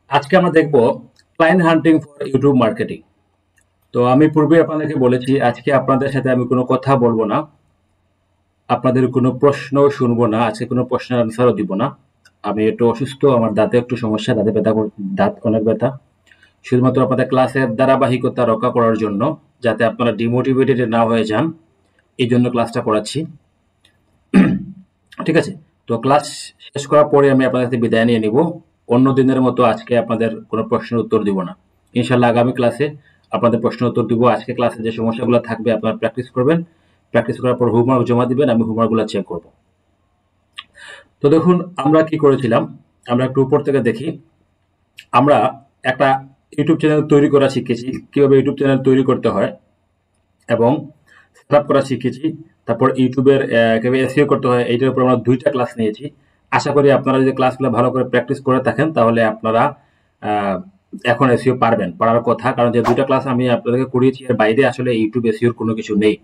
আজকে আমরা দেখব client hunting for YouTube marketing. তো আমি পূর্বে আপনাদেরকে বলেছি আজকে আপনাদের সাথে আমি কোনো কথা বলবো না, আপনাদের কোনো প্রশ্ন শুনবো না, আজকে কোনো প্রশ্নের আনসারও দিব না। আমি একটু অসুস্থ, আমার দাঁতে একটু সমস্যা, দাঁতে ব্যথা, দাঁত অনেক ব্যথা। শুধুমাত্র আপনাদের ক্লাসের ধারাবাহিকতা রক্ষা করার জন্য, যাতে আপনারা ডিমোটিভেটেড না হয়ে যান, এই জন্য ক্লাসটা করাচ্ছি। ঠিক আছে? তো ক্লাস শেষ করার পরে আমি আপনাদের সাথে বিদায় নিয়ে নিব। অন্য দিনের মতো আজকে আপনাদের কোনো প্রশ্নের উত্তর দিব না। ইনশাল্লাহ আগামী ক্লাসে আপনাদের প্রশ্নের উত্তর দিব। আজকে ক্লাসে যে সমস্যাগুলো থাকবে আপনারা প্র্যাকটিস করবেন। প্র্যাকটিস করার পর হোমওয়ার্ক জমা দিবেন, আমি হোমওয়ার্কগুলো চেক করব। তো দেখুন আমরা কি করেছিলাম, আমরা একটু উপর থেকে দেখি। আমরা একটা ইউটিউব চ্যানেল তৈরি করা শিখেছি, কিভাবে ইউটিউব চ্যানেল তৈরি করতে হয় এবং সেটআপ করা শিখেছি। তারপর ইউটিউবের কিভাবে এসইও করতে হয় এইটার উপর আমরা 2টা ক্লাস নিয়েছি। আশা করি আপনারা যদি ক্লাসগুলো ভালো করে প্র্যাকটিস করে থাকেন তাহলে আপনারা এখন এসইও পারবেন, পারার কথা। কারণ যে 2টা ক্লাস আমি আপনাদেরকে করিয়েছি এর বাইরে আসলে ইউটিউব এসইওর কোনো কিছু নেই।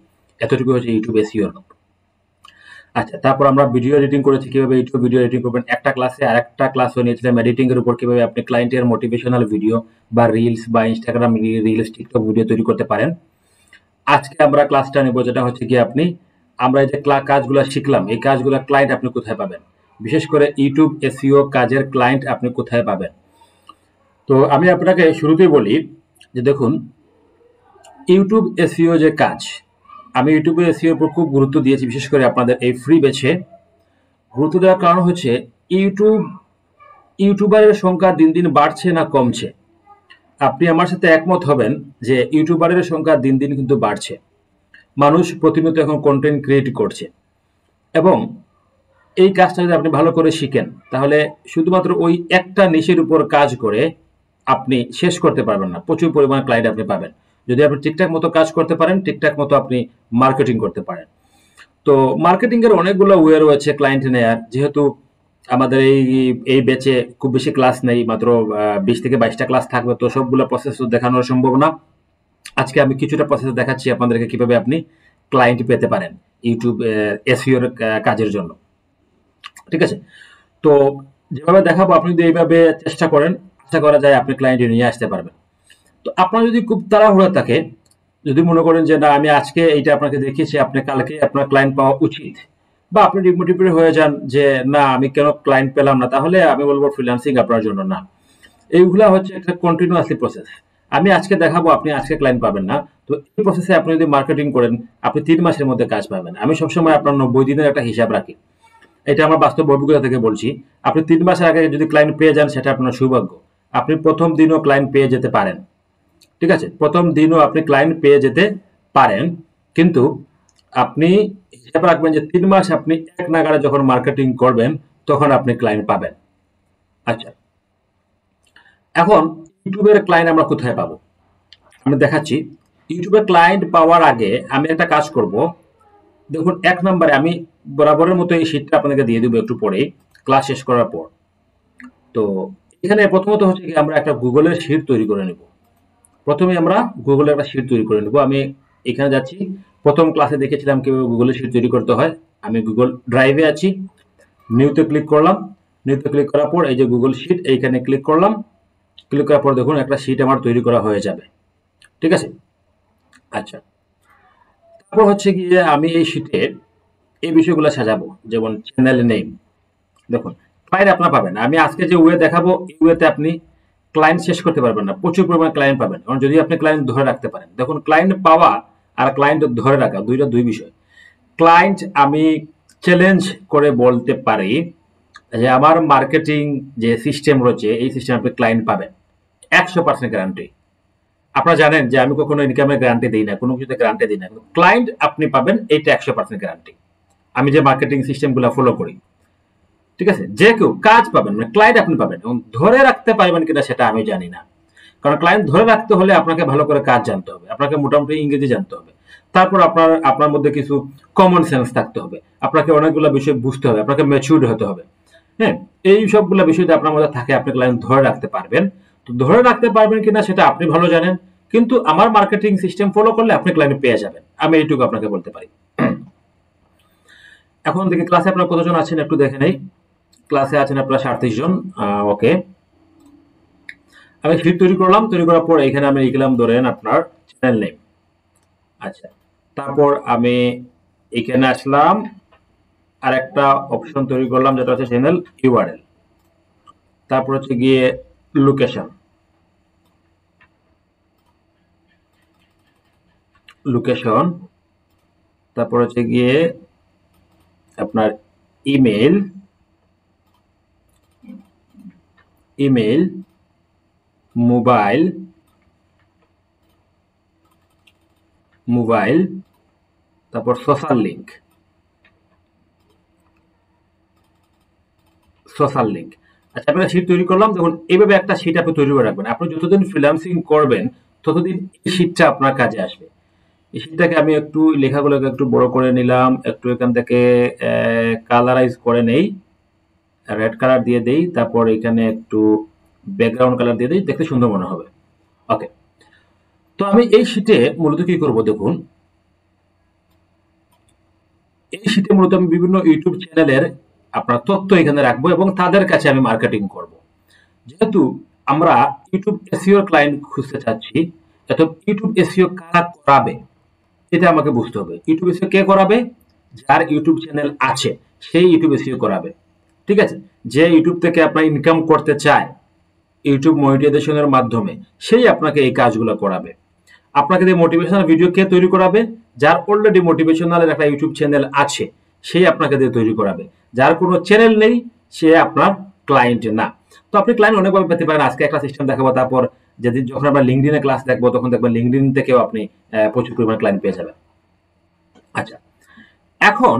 এতটুকু হচ্ছে ইউটিউব এসইওর। আচ্ছা, তারপর আমরা ভিডিও এডিটিং করেছি, কিভাবে ইউটিউব ভিডিও এডিটিং করবেন একটা ক্লাসে। আরেকটা ক্লাস নিয়েছিলাম এডিটিং এর উপর, কিভাবে আপনি ক্লায়েন্টের মোটিভেশনাল ভিডিও বা রিলস বা ইনস্টাগ্রাম রিলস, টিকটক ভিডিও তৈরি করতে পারেন। আজকে আমরা ক্লাসটা নেব যেটা হচ্ছে কি আমরা এই যে কাজগুলো শিখলাম, এই কাজগুলো ক্লায়েন্ট আপনি কোথায় পাবেন, বিশেষ করে ইউটিউব এসইও কাজের ক্লায়েন্ট আপনি কোথায় পাবেন। তো আমি আপনাকে শুরুতেই বলি যে দেখুন, ইউটিউব এসইও যে কাজ, আমি ইউটিউবে এসইও উপর খুব গুরুত্ব দিয়েছি, বিশেষ করে আপনাদের এই ফ্রি ব্যাচে। গুরুত্ব দেওয়ার কারণ হচ্ছে ইউটিউবারের সংখ্যা দিন দিন বাড়ছে না কমছে। আপনি আমার সাথে একমত হবেন যে ইউটিউবারের সংখ্যা দিন দিন কিন্তু বাড়ছে। মানুষ প্রতিনিয়ত এখন কন্টেন্ট ক্রিয়েট করছে এবং এই কাজটা যদি আপনি ভালো করে শিখেন তাহলে শুধুমাত্র ওই একটা নিশের উপর কাজ করে আপনি শেষ করতে পারবেন না, প্রচুর পরিমাণ ক্লায়েন্ট আপনি পাবেন যদি আপনি ঠিকঠাক মতো কাজ করতে পারেন, ঠিকঠাক মতো আপনি মার্কেটিং করতে পারেন। তো মার্কেটিং এর অনেকগুলো ওয়ে রয়েছে ক্লায়েন্ট নেয়ার। যেহেতু আমাদের এই ব্যাচে খুব বেশি ক্লাস নেই, মাত্র 20 থেকে 22টা ক্লাস থাকবে, তো সবগুলো প্রসেস দেখানো সম্ভব না। আজকে আমি কিছুটা প্রসেস দেখাচ্ছি আপনাদেরকে কিভাবে আপনি ক্লায়েন্ট পেতে পারেন ইউটিউব এসইও এর কাজের জন্য। ঠিক আছে? তো যেভাবে দেখাবো আপনি যদি এইভাবে চেষ্টা করেন, আশা করা যায় আপনি ক্লায়েন্ট নিয়ে আসতে পারবেন। তো আপনার যদি খুব তাড়াহুড়া থাকে, যদি মনে করেন যে না আমি আজকে এইটা আপনাকে দেখিয়েছি, আপনি কালকে আপনার ক্লায়েন্ট পাওয়া উচিত, বা আপনি ডিমোটিভেট হয়ে যান যে না আমি কেন ক্লায়েন্ট পেলাম না, তাহলে আমি বলবো ফ্রিল্যান্সিং আপনার জন্য না। এইগুলা হচ্ছে একটা কন্টিনিউয়াসলি প্রসেস। আমি আজকে দেখাবো, আপনি আজকে ক্লায়েন্ট পাবেন না। তো এই প্রসেসে আপনি যদি মার্কেটিং করেন আপনি 3 মাসের মধ্যে কাজ পাবেন। আমি সবসময় আপনার 90 দিনের একটা হিসাব রাখি, এটা আমার বাস্তব অভিজ্ঞতা থেকে বলছি। আপনি 3 মাসের আগে যদি ক্লায়েন্ট পেয়ে যান সেটা আপনার সৌভাগ্য। আপনি প্রথম দিনও ক্লায়েন্ট পেয়ে যেতে পারেন। ঠিক আছে, প্রথম দিনও আপনি ক্লায়েন্ট পেয়ে যেতে পারেন, কিন্তু আপনি হিসাব রাখবেন যে 3 মাস আপনি এক নাগাড়ে যখন মার্কেটিং করবেন তখন আপনি ক্লায়েন্ট পাবেন। আচ্ছা, এখন ইউটিউবের ক্লায়েন্ট আমরা কোথায় পাবো আমি দেখাচ্ছি। ইউটিউবের ক্লায়েন্ট পাওয়ার আগে আমি একটা কাজ করব। দেখুন, 1 নম্বরে আমি বরাবরের মতো এই শীটটা আপনাকে দিয়ে দেবো একটু পরেই, ক্লাস শেষ করার পর। তো এখানে প্রথমত হচ্ছে কি আমরা একটা গুগলের শীট তৈরি করে নেব। প্রথমে আমরা গুগলের একটা শীট তৈরি করে নেব। আমি এখানে যাচ্ছি, প্রথম ক্লাসে দেখেছিলাম কিভাবে গুগলের শীট তৈরি করতে হয়। আমি গুগল ড্রাইভে আছি, নিউতে ক্লিক করলাম। নিউতে ক্লিক করার পর এই যে গুগল শীট, এইখানে ক্লিক করলাম। ক্লিক করার পর দেখুন একটা শীট আমার তৈরি করা হয়ে যাবে। ঠিক আছে? আচ্ছা, তারপর হচ্ছে গিয়ে আমি এই শীটে এই বিষয়গুলো সাজাবো, যেমন চ্যানেল নেম। দেখুন, ক্লায়েন্ট আপনার পাবেন, আমি আজকে যে ওয়ে দেখাবো এই ওয়েতে আপনি ক্লায়েন্ট শেষ করতে পারবেন না, প্রচুর পরিমাণে ক্লায়েন্ট পাবেন। কারণ যদি আপনি ক্লায়েন্ট ধরে রাখতে পারেন, দেখুন ক্লায়েন্ট পাওয়া আর ক্লায়েন্ট ধরে রাখা দুই বিষয়। ক্লায়েন্ট আমি চ্যালেঞ্জ করে বলতে পারি যে আমার মার্কেটিং যে সিস্টেম রয়েছে এই সিস্টেম আপনি ক্লায়েন্ট পাবেন 100% গ্যারান্টি। আপনারা জানেন যে আমি কখনো ইনকামের গ্যারান্টি দিই না, কোনো কিছুতে গ্যারান্টি দিই না, ক্লায়েন্ট আপনি পাবেন এইটা 100% গ্যারান্টি। আমি যে মার্কেটিং সিস্টেমগুলো ফলো করি, ঠিক আছে, যে কেউ কাজ পাবেন, মানে ক্লায়েন্ট আপনি পাবেন। এবং ধরে রাখতে পারবেন কিনা সেটা আমি জানি না, কারণ ক্লায়েন্ট ধরে রাখতে হলে আপনাকে ভালো করে কাজ জানতে হবে, আপনাকে মোটামুটি ইংরেজি জানতে হবে, তারপর আপনার আপনার মধ্যে কিছু কমন সেন্স থাকতে হবে, আপনাকে অনেকগুলো বিষয় বুঝতে হবে, আপনাকে ম্যাচিউরড হতে হবে। হ্যাঁ, এই সবগুলো বিষয় যদি আপনার মধ্যে থাকে আপনি ক্লায়েন্ট ধরে রাখতে পারবেন। তো ধরে রাখতে পারবেন কিনা সেটা আপনি ভালো জানেন, কিন্তু আমার মার্কেটিং সিস্টেম ফলো করলে আপনি ক্লায়েন্ট পেয়ে যাবেন, আমি এইটুকু আপনাকে বলতে পারি। এখন দেখি ক্লাসে আপনার কতজন আছেন একটু দেখে নেই। ক্লাসে আছেন আপনারা 37 জন। ওকে, আমি শীট তৈরি করলাম, তৈরি করার পর এখানে আমি লিখলাম ধরেন আপনার চ্যানেল নেম। আচ্ছা, তারপর আমি এখানে আসলাম, আর একটা অপশন তৈরি করলাম যেটা হচ্ছে চ্যানেল ইউআরএল। তারপর হচ্ছে গিয়ে লোকেশন, লোকেশন, তারপর হচ্ছে গিয়ে আপনার ইমেল, ইমেল, মোবাইল, মোবাইল, তারপর সোশ্যাল লিঙ্ক, সোশ্যাল লিঙ্ক। আচ্ছা, আমি একটা শীট তৈরি করলাম। দেখুন এইভাবে একটা শীট আপনি তৈরি করে রাখবেন। আপনি যতদিন ফ্রিল্যান্সিং করবেন ততদিন এই শীটটা আপনার কাজে আসবে। এই শীটটাকে আমি একটু লেখাগুলোকে একটু বড় করে নিলাম, একটু এখান থেকে কালারাইজ করে নেই, রেড কালার দিয়ে দেই, তারপর এখানে একটু ব্যাকগ্রাউন্ড কালার দিয়ে দেই, দেখতে সুন্দর মনে হবে। ওকে, তো আমি এই শীটে মূলত কি করব দেখুন, এই শীটে মূলত আমি বিভিন্ন ইউটিউব চ্যানেলের আপনার তথ্য এখানে রাখবো এবং তাদের কাছে আমি মার্কেটিং করব। যেহেতু আমরা ইউটিউব এসইও ক্লায়েন্ট খুঁজতে চাচ্ছি, এত ইউটিউব এসইও কারা করাবে এটা আমাকে বুঝতে হবে। ইউটিউব এসইও কে করাবে? যার ইউটিউব চ্যানেল আছে সেই ইউটিউব এসইও করাবে। ঠিক আছে, যে ইউটিউব থেকে আপনার ইনকাম করতে চায় ইউটিউব মনিটাইজেশনের মাধ্যমে, সেই আপনাকে এই কাজগুলো করাবে। আপনাকে দিয়ে মোটিভেশনাল ভিডিও কে তৈরি করাবে? যার অলরেডি মোটিভেশনাল একটা ইউটিউব চ্যানেল আছে সেই আপনাকে দিয়ে তৈরি করাবে। যার কোনো চ্যানেল নেই সে আপনার ক্লায়েন্ট না। তো আপনি ক্লায়েন্ট অনেকভাবে পেতে পারেন। আজকে একটা সিস্টেম দেখাবো, তারপর যেদিন যখন আমরা লিঙ্কডিনে ক্লাস দেখবো তখন দেখবেন লিঙ্কডিন থেকেও আপনি প্রচুর পরিমাণে ক্লায়েন্ট পেয়ে যাবেন। আচ্ছা, এখন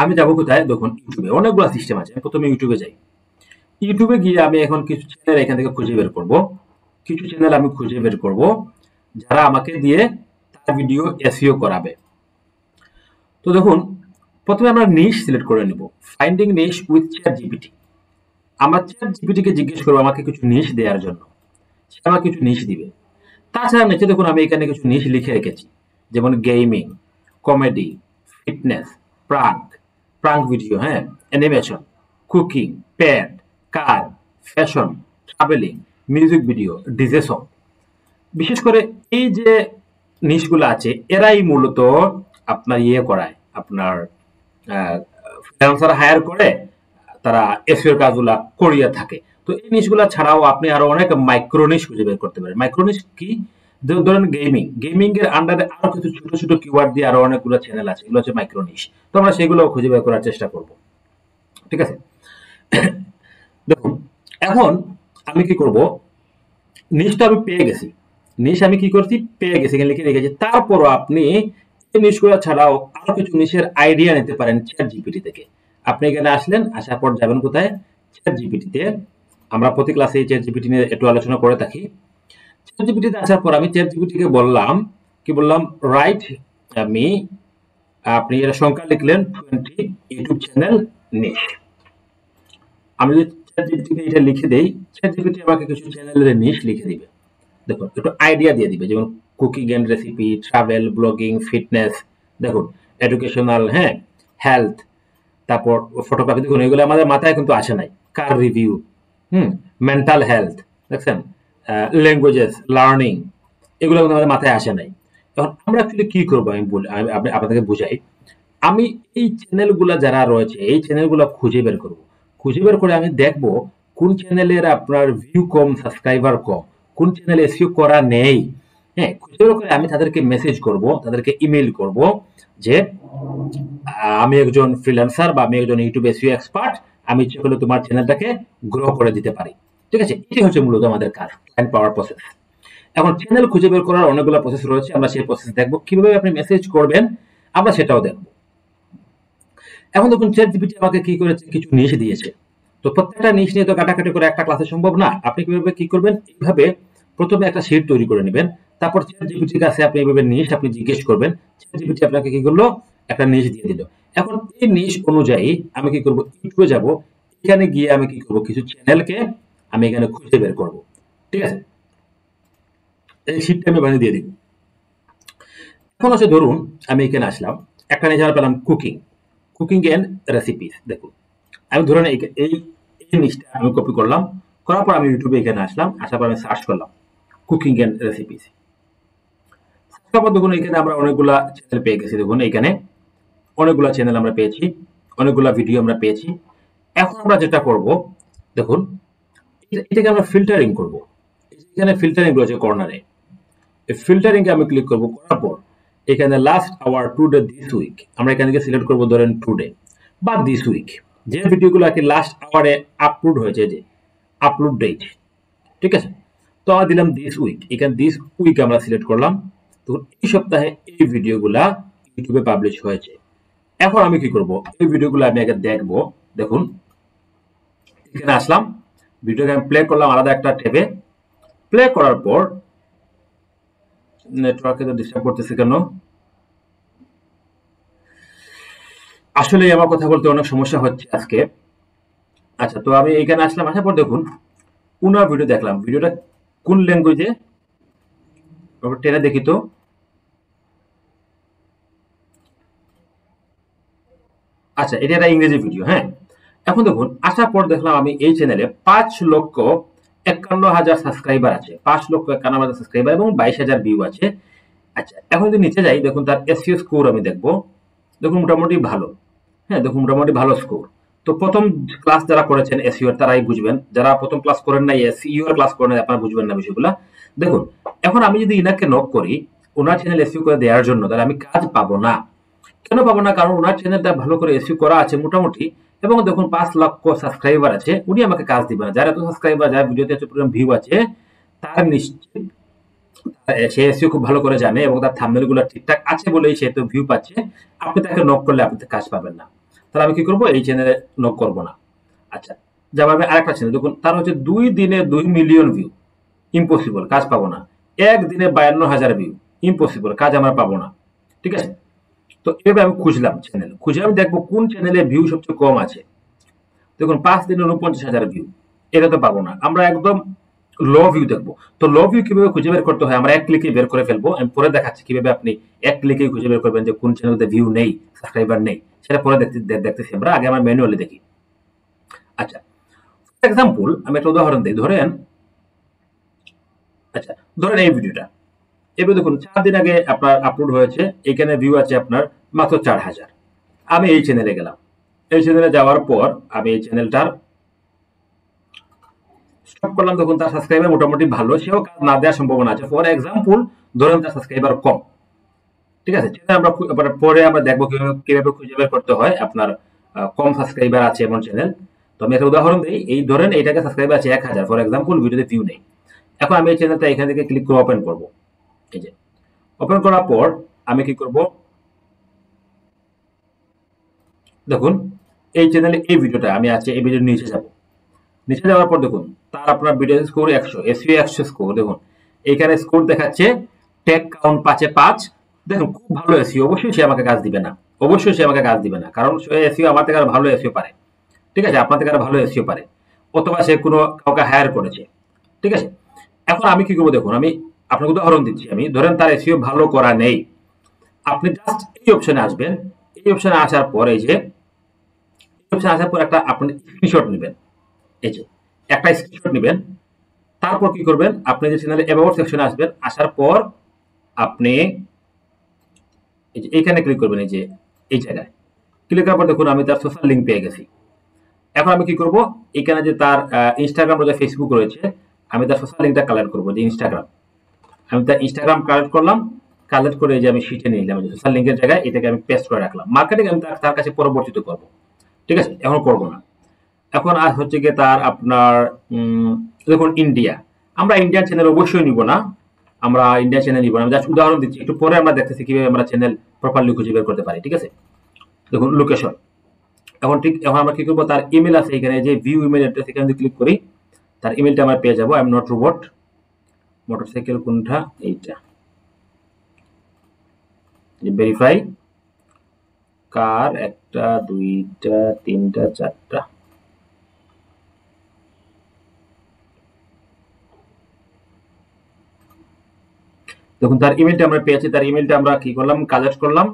আমি যাবো কোথায়? দেখুন ইউটিউবে অনেকগুলো সিস্টেম আছে। আমি প্রথমে ইউটিউবে যাই। ইউটিউবে গিয়ে আমি এখন কিছু চ্যানেল এখান থেকে খুঁজে বের করব, কিছু চ্যানেল আমি খুঁজে বের করব যারা আমাকে দিয়ে তার ভিডিও এসইও করাবে। তো দেখুন প্রথমে আমরা নিশ সিলেক্ট করে নিব, finding niche with chat GPT. আমরা চ্যাট জিপিটিকে জিজ্ঞেস করবো আমাকে কিছু নিশ দেওয়ার জন্য, সে আমাকে কিছু নিশ দিবে। তাছাড়া নিচে দেখুন আমি এখানে কিছু নিশ লিখে রেখেছি, যেমন gaming, comedy, fitness, prank, prank video, হ্যাঁ, animation, cooking, pet, car, fashion, travelling, music video, DJ song. বিশেষ করে এই যে নিশগুলো আছে এরাই মূলত আপনার ইয়ে করায়, আপনার ফ্রিল্যান্সার হায়ার করে তারা এসইও কাজগুলা করিয়ে থাকে। তো এই নিশগুলা ছাড়াও আপনি আরো অনেক মাইক্রো নিশ খুঁজে বের করতে পারেন। মাইক্রো নিশ কি? ধরেন গেমিং, গেমিং এর আন্ডারে আরো কিছু ছোট ছোট কিওয়ার্ড দিয়ে আরো অনেকগুলো চ্যানেল আছে, এগুলো হচ্ছে মাইক্রো নিশ। তো আমরা সেগুলো খুঁজে বের করার চেষ্টা করব। ঠিক আছে, দেখুন এখন আমি কি করব, নিশ তো আমি পেয়ে গেছি, নিশ আমি কি করছি পেয়ে গেছি, এখানে লিখে রেখেছি। তারপরও আপনি এই নিশগুলো ছাড়াও আরো কিছু নিশের আইডিয়া নিতে পারেন চ্যাট জিপিটি থেকে। আপনি এখানে আসলেন, আসার পর যাবেন কোথায়? চ্যাট জিপিটিতে। আমরা প্রতি ক্লাসে এই চ্যাট জিপিটি নিয়ে একটু আলোচনা করে থাকি। চ্যাট জিপিটিতে আসার পর আমি চ্যাট জিপিটিকে বললাম, কি বললাম, রাইট আমি, আপনি এর সংখ্যা লিখলেন 20 ইউটিউব চ্যানেল নিশ। আমি যদি চ্যাট জিপিটিকে এটা লিখে দেই, চ্যাট জিপিটি আমাকে কিছু চ্যানেলের নিশ লিখে দিবে। দেখুন একটু আইডিয়া দিয়ে দিবে, যেমন cooking and recipe, travel, blogging, fitness, দেখুন এডুকেশনাল, হ্যাঁ, হেলথ, তারপর ফটোগ্রাফি। দেখুন এগুলো আমাদের মাথায় কিন্তু আসে নাই। কার রিভিউ, মেন্টাল হেলথ, দেখছেন, ল্যাঙ্গুয়েজেস লার্নিং, এগুলো কিন্তু আমাদের মাথায় আসে নাই। তখন আমরা অ্যাকচুয়ালি কি করবো আমি আপনাদেরকে বুঝাই। আমি এই চ্যানেলগুলো যারা রয়েছে এই চ্যানেলগুলো খুঁজে বের করব। খুঁজে বের করে আমি দেখব কোন চ্যানেলের আপনার ভিউ কম, সাবস্ক্রাইবার কম, কোন চ্যানেলে এসইও করা নেই। হ্যাঁ, খুঁজে বের করে আমি তাদেরকে মেসেজ করব, তাদেরকে ইমেল করব যে আমি একজন ফ্রিল্যান্সার বা আমি একজন ইউটিউব এসইও এক্সপার্ট, আমি ইচ্ছে করলে তোমার চ্যানেলটাকে গ্রো করে দিতে পারি। ঠিক আছে, এটি হচ্ছে মূলত আমাদের কাজ, ক্লায়েন্ট পাওয়ার প্রসেস। এখন চ্যানেল খুঁজে বের করার অনেকগুলো প্রসেস রয়েছে, আমরা সেই প্রসেস দেখব। কিভাবে আপনি মেসেজ করবেন আমরা সেটাও দেখব। এখন দেখুন চ্যাট জিপিটি আমাকে কি করেছে, কিছু নিশ দিয়েছে। তো প্রত্যেকটা নিশ নিয়ে তো কাটাকাটি করে একটা ক্লাসে সম্ভব না। আপনি কিভাবে কি করবেন, এইভাবে প্রথমে একটা শিট তৈরি করে নেবেন, তারপর চ্যাট জিপিটির কাছে আপনি এইভাবে নিশ আপনি জিজ্ঞেস করবেন, চ্যাট জিপিটি আপনাকে কি করলো, একটা নিশ দিয়ে দিল। এখন এই নিশ অনুযায়ী আমি কি করব, ইউটিউবে যাব, এখানে গিয়ে আমি কি করব, কিছু চ্যানেলকে আমি এখানে খুঁজে বের করব। ঠিক আছে, এই শিটটা আমি বানিয়ে দিয়ে দিব। এখন হচ্ছে ধরুন আমি এখানে আসলাম, একটা নিশ আমরা পেলাম কুকিং, কুকিং এন্ড রেসিপিস। দেখুন আমি ধরুন এই এই নিশটা আমি কপি করলাম, করার পর আমি ইউটিউবে এখানে আসলাম, আসার পর আমি সার্চ করলাম কুকিং এন্ড রেসিপিস। তারপর দেখুন এখানে আমরা অনেকগুলা চ্যানেল পেয়ে গেছি। দেখুন এখানে অনেকগুলা চ্যানেল আমরা পেয়েছি, অনেকগুলা ভিডিও আমরা পেয়েছি। এখন আমরা যেটা করব, দেখুন এটাকে আমরা ফিল্টারিং করব। এখানে ফিল্টারিং রয়েছে কর্নারে, এই ফিল্টারিং এ আমি ক্লিক করব। করার পর এখানে last hour, today, this week, আমরা এখান থেকে সিলেক্ট করব ধরেন টুডে বা দিস উইক, যে ভিডিওগুলো আর কি লাস্ট আওয়ারে আপলোড হয়েছে, যে আপলোড ডেট, ঠিক আছে। তো আমরা দিলাম দিস উইক, এখানে দিস উইক আমরা সিলেক্ট করলাম। তো এই সপ্তাহে এই ভিডিওগুলা ইউটিউবে পাবলিশ হয়েছে। এখন আমি কি করব, এই ভিডিওগুলো আমি আগে দেখবো। দেখুন এখানে আসলাম, ভিডিওকে আমি প্লে করলাম আলাদা একটা ট্যাবে। প্লে করার পর নেটওয়ার্কে তো ডিস্টার্ব করতেছে কেন, আসলে আমার কথা বলতে অনেক সমস্যা হচ্ছে আজকে। আচ্ছা, তো আমি এখানে আসলাম, আসার পর দেখুন উনার ভিডিও দেখলাম। ভিডিওটা কোন ল্যাঙ্গুয়েজে টেনে দেখি তো। আচ্ছা, এটা একটা ইংরেজি ভিডিও, হ্যাঁ। এখন দেখুন আসার পর দেখলাম আমি এই চ্যানেলে 5,51,000 সাবস্ক্রাইবার আছে, 5,51,000 সাবস্ক্রাইবার এবং 22,000 ভিউ আছে। আচ্ছা, এখন যদি নিচে যাই, দেখুন তার এসইও স্কোর আমি দেখবো। দেখুন মোটামুটি ভালো, হ্যাঁ, দেখুন মোটামুটি ভালো স্কোর। তো প্রথম ক্লাস যারা করেছেন এসইও তারাই বুঝবেন, যারা প্রথম ক্লাস করেন নাই, এসইও এর ক্লাস করেন নাই, আপনারা বুঝবেন না বিষয়গুলো। দেখুন এখন আমি যদি ইনাকে নক করি ওনার চ্যানেল এসইও করে দেওয়ার জন্য, তাহলে আমি কাজ পাবো না। কেন পাবো না? কারণ ওনার চ্যানেলটা ভালো করে এসইও করা আছে মোটামুটি, এবং দেখুন 5,00,000 সাবস্ক্রাইবার আছে। উনি আমাকে কাজ দিবে না। যার এত সাবস্ক্রাইবার, যার ভিডিওতে এত ভিউ আছে, তার নিশ্চিত সে এসইও খুব ভালো করে জানে এবং তার থাম্বনেল গুলো ঠিকঠাক আছে বলেই সে তো ভিউ পাচ্ছে। আপনি তাকে নক করলে আপনি কাজ পাবেন না। তাহলে আমি কি করবো, এই চ্যানেলে নক করবো না। আচ্ছা, যেমন আমি আরেকটা চ্যানেল দেখুন, তার হচ্ছে 2 দিনে 2 মিলিয়ন ভিউ, ইম্পসিবল, কাজ পাবো না। একদিনে 52,000 ভিউ, ইম্পসিবল, কাজ আমরা পাবো না। ঠিক আছে। তো এভাবে আমি খুঁজলাম চ্যানেল, খুঁজে আমি দেখবো কোন চ্যানেলে ভিউ সবচেয়ে কম আছে। দেখুন 5 দিনে 49,000 ভিউ, এটা তো পাবো না। আমরা একদম লো ভিউ দেখবো। তো লো ভিউ কিভাবে খুঁজে বের করতে হয়, আমরা এক ক্লিকে বের করে ফেলবো। আমি পরে দেখাচ্ছি কিভাবে আপনি এক ক্লিকে খুঁজে বের করবেন যে কোন চ্যানেলতে ভিউ নেই, সাবস্ক্রাইবার নেই। সেটা পরে দেখতেছি আমরা, আগে আমার ম্যানুয়ালি দেখি। আচ্ছা, ফর এক্সাম্পল আমি একটা উদাহরণ দিই। ধরেন, আচ্ছা ধরেন এই ভিডিওটা, এবার দেখুন 4 দিন আগে আপনার আপলোড হয়েছে, এখানে ভিউ আছে আপনার মাত্র 4,000। আমি এই চ্যানেলে গেলাম, এই চ্যানেলে যাওয়ার পর আমি এই চ্যানেলটার স্টপ করলাম। দেখুন তার সাবস্ক্রাইবার মোটামুটি ভালো, সেও কাজ না দেওয়ার সম্ভাবনা আছে। ফর এক্সাম্পল ধরেন তার সাবস্ক্রাইবার কম, ঠিক আছে। চ্যানেল আমরা পরে আমরা দেখবো কিভাবে খুঁজে বের করতে হয় আপনার কম সাবস্ক্রাইবার আছে এমন চ্যানেল। তো আমি একটা উদাহরণ দিই, এই ধরেন এইটাকে সাবস্ক্রাইবার আছে 1,000, ফর এক্সাম্পল, ভিডিওতে ভিউ নেই। এখন আমি এই চ্যানেলটা এখান থেকে ক্লিক করে ওপেন করবো। এই যে ওপেন করার পর আমি কি করব, দেখুন এই চ্যানেলে এই ভিডিওটা আমি আছে, এই ভিডিওর নিচে যাব। নিচে যাওয়ার পর দেখুন তার আপনার ভিডিও স্কোর 100, এসইও 100 স্কোর। দেখুন এইখানে স্কোর দেখাচ্ছে ট্যাগ কাউন্ট 5/5। দেখুন খুব ভালো এসইও, অবশ্যই সে আমাকে কাজ দিবে না, অবশ্যই সে আমাকে কাজ দিবে না, কারণ সে এসইও আমার থেকে আর ভালো এসইও পারে, ঠিক আছে, আপনার থেকে আর ভালো এসইও পারে, অথবা সে কোনো কাউকে হায়ার করেছে, ঠিক আছে। এখন আমি কি করবো, দেখুন আমি আপনাকে উদাহরণ দিচ্ছি। আমি ধরেন তার এসইও ভালো করা নেই, আপনি জাস্ট এই অপশনে আসবেন। এই অপশনে আসার পর এই যে অপশনে আসার পর একটা আপনি স্ক্রিনশট নেবেন। এই যে একটা স্ক্রিনশট নেবেন। তারপর কি করবেন, আপনি যে চ্যানেলে অ্যাবাউট সেকশনে আসবেন, আসার পর আপনি এই যে এখানে ক্লিক করবেন। এই যে এই জায়গায় ক্লিক করার পর দেখুন আমি তার সোশ্যাল লিঙ্ক পেয়ে গেছি। এখন আমি কি করব, এখানে যে তার ইনস্টাগ্রাম বা ফেসবুক রয়েছে, আমি তার সোশ্যাল লিঙ্কটা কালেক্ট করবো, যে ইনস্টাগ্রাম। আমি তার ইনস্টাগ্রাম কালেক্ট করলাম, কালেক্ট করে যে আমি শিটে নিয়ে নিলাম, সোশ্যাল লিঙ্কের জায়গায় এটাকে আমি পেস্ট করে রাখলাম। মার্কেটিং আমি তার কাছে পরবর্তীতে করবো, ঠিক আছে, এখন করবো না। এখন আর হচ্ছে গিয়ে তার আপনার দেখুন ইন্ডিয়া, আমরা ইন্ডিয়ান চ্যানেল অবশ্যই নিব না, আমরা ইন্ডিয়ান চ্যানেল নিব না। আমি জাস্ট উদাহরণ দিচ্ছি, একটু পরে আমরা দেখতেছি কিভাবে আমরা চ্যানেল প্রপারলি খুঁজে বের করতে পারি, ঠিক আছে। দেখুন লোকেশন, এখন আমরা কি করবো, তার ইমেল আছে এখানে, যে ভিউ ইমেল অ্যাড্রেস, এখানে যদি ক্লিক করি তার ইমেলটা আমরা পেয়ে যাবো। I am not robot, motorcycle কোনটা, এইটা, ভেরিফাই কার, 1টা 2টা 3টা 4টা। দেখুন তার ইমেলটা আমরা পেয়েছি, তার ইমেলটা আমরা কি করলাম, কালেক্ট করলাম।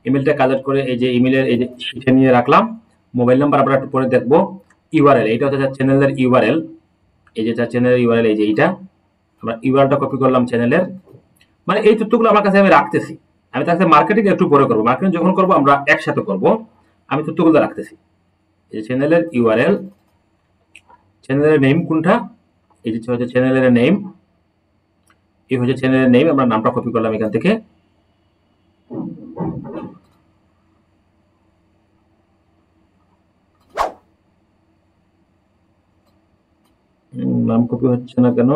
ইমেলটা কালেক্ট করে এই যে ইমেলের এই যে শিটে নিয়ে রাখলাম। মোবাইল নাম্বার আমরা একটু পরে দেখবো। ইউআরএল, এটা হচ্ছে চ্যানেলের ইউআরএল, এই যে চ্যানেলের ইউআরএল, এই যে এইটা আমরা ইউআরএলটা কপি করলাম চ্যানেলের, মানে এই তথ্যগুলো আমার কাছে আমি রাখতেছি। আমি তার সাথে মার্কেটিং একটু পরে করবো, মার্কেটিং যখন করবো আমরা একসাথে করব। আমি তথ্যগুলো রাখতেছি। এই যে চ্যানেলের ইউআরএল, চ্যানেলের নেম কোনটা, এই যে হচ্ছে চ্যানেলের নেম, এই হচ্ছে চ্যানেলের নেম, আমরা নামটা কপি করলাম এখান থেকে। নাম কপি হচ্ছে না কেন,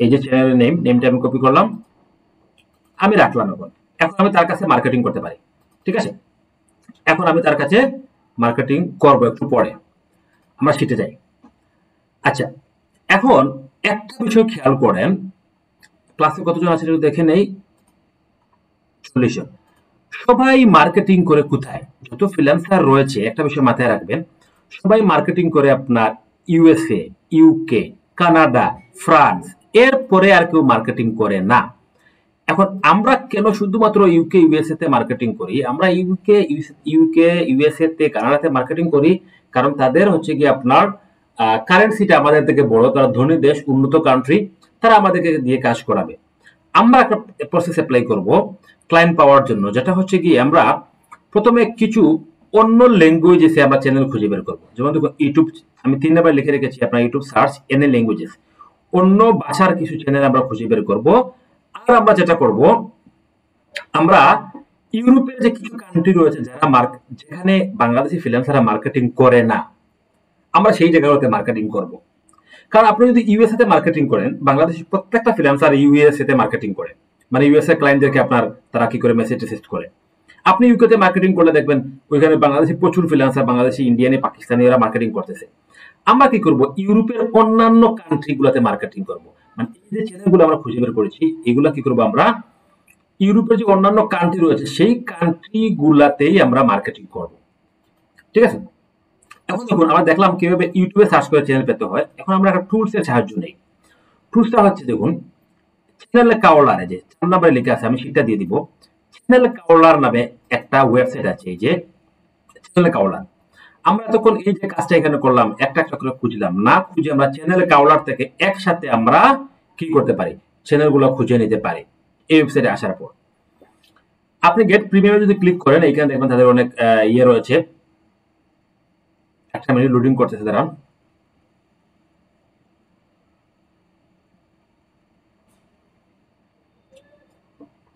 এই যে চ্যানেলের নেম, নেমটা আমি কপি করলাম, আমি রাখলাম। এখন এখন আমি তার কাছে মার্কেটিং করতে পারি, ঠিক আছে। এখন আমি তার কাছে মার্কেটিং করব একটু পরে, আমরা শিখতে যাই। আচ্ছা, এখন একটা বিষয় খেয়াল করেন, ক্লাসে কতজন আছে একটু দেখে নেই, 40 জন। সবাই মার্কেটিং করে কোথায়? যত ফ্রিল্যান্সার রয়েছে একটা বিষয় মাথায় রাখবেন, সবাই মার্কেটিং করে আপনার ইউএসএ, ইউকে, কানাডা, ফ্রান্স, এরপরে আর কেউ মার্কেটিং করে না। এখন আমরা কেন শুধুমাত্র ইউকে ইউএসএ তে মার্কেটিং করি? আমরা ইউকে ইউএসএ তে কানাডাতে মার্কেটিং করি কারণ তাদের হচ্ছে কি আপনার কারেন্সিটা আমাদের থেকে বড়, তারা ধনী দেশ, উন্নত কান্ট্রি, তারা আমাদেরকে দিয়ে কাজ করাবে। আমরা একটা প্রসেস অ্যাপ্লাই করব ক্লায়েন্ট পাওয়ার জন্য, যেটা হচ্ছে কি আমরা প্রথমে কিছু অন্য ল্যাঙ্গুয়েজে আমরা চ্যানেল খুঁজে বের করবো। যেমন দেখুন ইউটিউব, আমি 3 নাম্বার লিখে রেখেছি আপনার ইউটিউব সার্চ এনি ল্যাঙ্গুয়েজেস, অন্য ভাষার কিছু চ্যানেল আমরা খুঁজে বের করব। আর আমরা যেটা করব, আমরা ইউরোপের যে কিছু কান্ট্রি রয়েছে যারা যেখানে বাংলাদেশি ফ্রিল্যান্সাররা মার্কেটিং করে না, আমরা সেই জায়গাগুলোতে মার্কেটিং করব। কারণ আপনি যদি ইউএসএ তে মার্কেটিং করেন, বাংলাদেশি প্রত্যেকটা ফ্রিল্যান্সার ইউএসএ তে মার্কেটিং করে, মানে ইউএসএ ক্লায়েন্টদেরকে আপনার তারা কি করে মেসেজ টেসেজ করে। আপনি ইউকে তে মার্কেটিং করলে দেখবেন ওইখানে বাংলাদেশি প্রচুর ফ্রিল্যান্সার, বাংলাদেশি, ইন্ডিয়ানি, পাকিস্তানি এরা মার্কেটিং করতেছে। আমরা কি করব, ইউরোপের অন্যান্য কান্ট্রি গুলাতে মার্কেটিং করব। মানে এই যে চ্যানেলগুলো আমরা খুঁজে বের করেছি, এগুলা কি করব, আমরা ইউরোপের যে অন্যান্য কান্ট্রি রয়েছে সেই কান্ট্রি গুলাতেই আমরা মার্কেটিং করব, ঠিক আছে। এখন দেখুন আমরা দেখলাম কিভাবে ইউটিউবে সার্চ করে চ্যানেল পেতে হয়। এখন আমরা একটা টুলস এর সাহায্য নেই। টুলসটা হচ্ছে দেখুন চ্যানেল কাউলার, যে 4 নম্বরে লেখা আছে, আমি সেটা দিয়ে দিব। চ্যানেল কাউলার নামে একটা ওয়েবসাইট আছে, এই যে চ্যানেল কাউলার। আমরা এতক্ষণ এই যে কাজটা এখানে করলাম, একটা একটা করে খুঁজলাম, না খুঁজে আমরা চ্যানেল কাউলার থেকে একসাথে আমরা কি করতে পারি, চ্যানেলগুলো খুঁজে নিতে পারি এই ওয়েবসাইটে আসার পর। আপনি গেট প্রিমিয়ামে যদি ক্লিক করেন, এখানে দেখবেন তাদের অনেক ইয়ে রয়েছে। একটা মিনিট লোডিং করতেছে, দাঁড়ান।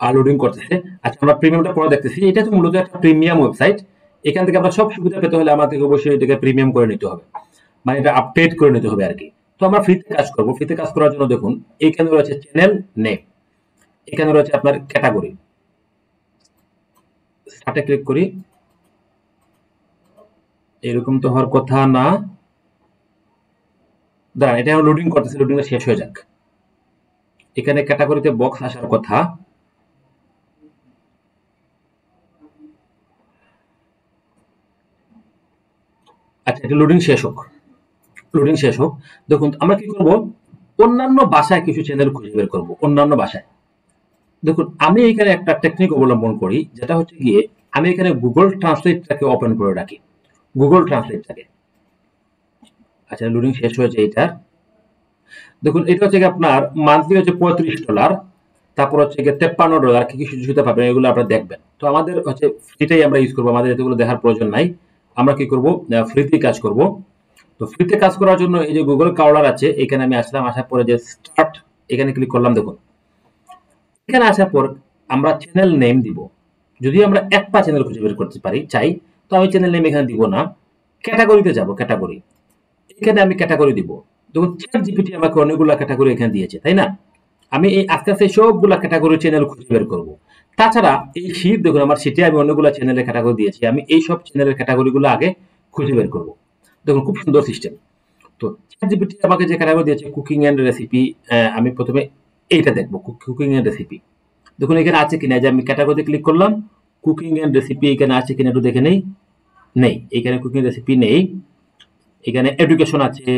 আর লোডিং করতেছে। আচ্ছা, আমরা প্রিমিয়ামটা পরে দেখতেছি। এটা তো মূলত একটা প্রিমিয়াম ওয়েবসাইট। এখান থেকে আমরা সব সুবিধা পেতে হলে আমাদেরকে অবশ্যই এটাকে প্রিমিয়াম করে নিতে হবে, মানে এটা আপডেট করে নিতে হবে আর কি। তো আমরা ফ্রিতে কাজ করব। ফ্রিতে কাজ করার জন্য দেখুন এখানে রয়েছে চ্যানেল নেম, এখানে রয়েছে আপনার ক্যাটাগরি। স্টার্টে ক্লিক করি, এরকম তো হওয়ার কথা না, দাঁড়ান এটা লোডিং করতেছে, লোডিংটা শেষ হয়ে যাক। এখানে ক্যাটাগরিতে বক্স আসার কথা। আচ্ছা, এটা লোডিং শেষ হোক, লোডিং শেষ হোক। দেখুন আমরা কি করব, অন্যান্য ভাষায় কিছু চ্যানেল খুঁজে বের করব, অন্যান্য ভাষায়। দেখুন আমি এখানে একটা টেকনিক অবলম্বন করি, যেটা হচ্ছে গিয়ে আমি এখানে গুগল ট্রান্সলেটটাকে ওপেন করে রাখি, গুগল ট্রান্সলেটটাকে। আচ্ছা, লোডিং শেষ হয়েছে এটা। দেখুন এটা হচ্ছে আপনার মান্থলি হচ্ছে $35, তারপর হচ্ছে গিয়ে $53 কি কি সুবিধা পাবেন এগুলো আপনারা দেখবেন। তো আমাদের হচ্ছে ফ্রিটাই আমরা ইউজ করবো, আমাদের এগুলো দেখার প্রয়োজন নাই। আমরা কি করব, ফ্রিতে কাজ করব। তো ফ্রিতে কাজ করার জন্য এই যে গুগল কাউলার আছে, এখানে আমি আসলাম, আসার পরে যে স্টার্ট এখানে ক্লিক করলাম। দেখুন এখানে আসার পর আমরা চ্যানেল নেম দিব। যদি আমরা একটা চ্যানেল খুঁজে বের করতে পারি চাই, তো আমি চ্যানেল নেম এখানে দিব না, ক্যাটাগরিতে যাব, ক্যাটাগরি, এখানে আমি ক্যাটাগরি দিব। দেখুন চ্যাট জিপিটি আমাকে অনেকগুলো ক্যাটাগরি এখানে দিয়েছে, তাই না। আমি এই আস্তে আস্তে সবগুলা ক্যাটাগরি চ্যানেল খুঁজে বের করব। তাছাড়া এই শীট দেখুন আমার শীটে আমি অনেকগুলো চ্যানেলের ক্যাটাগরি দিয়েছি, আমি এই সব চ্যানেলের ক্যাটাগরিগুলো আগে খুঁজে বের করব। দেখুন খুব সুন্দর সিস্টেম। তো চ্যাট জিপিটি আমাকে যে ক্যাটাগরি দিয়েছে কুকিং এন্ড রেসিপি, আমি প্রথমে এইটা দেখবো, কুকিং এন্ড রেসিপি। দেখুন এখানে আছে কিনা, যে আমি ক্যাটাগরিতে ক্লিক করলাম, কুকিং এন্ড রেসিপি এখানে আছে কিনা একটু দেখে নেই। নেই, এখানে কুকিং রেসিপি নেই। এখানে এডুকেশন আছে,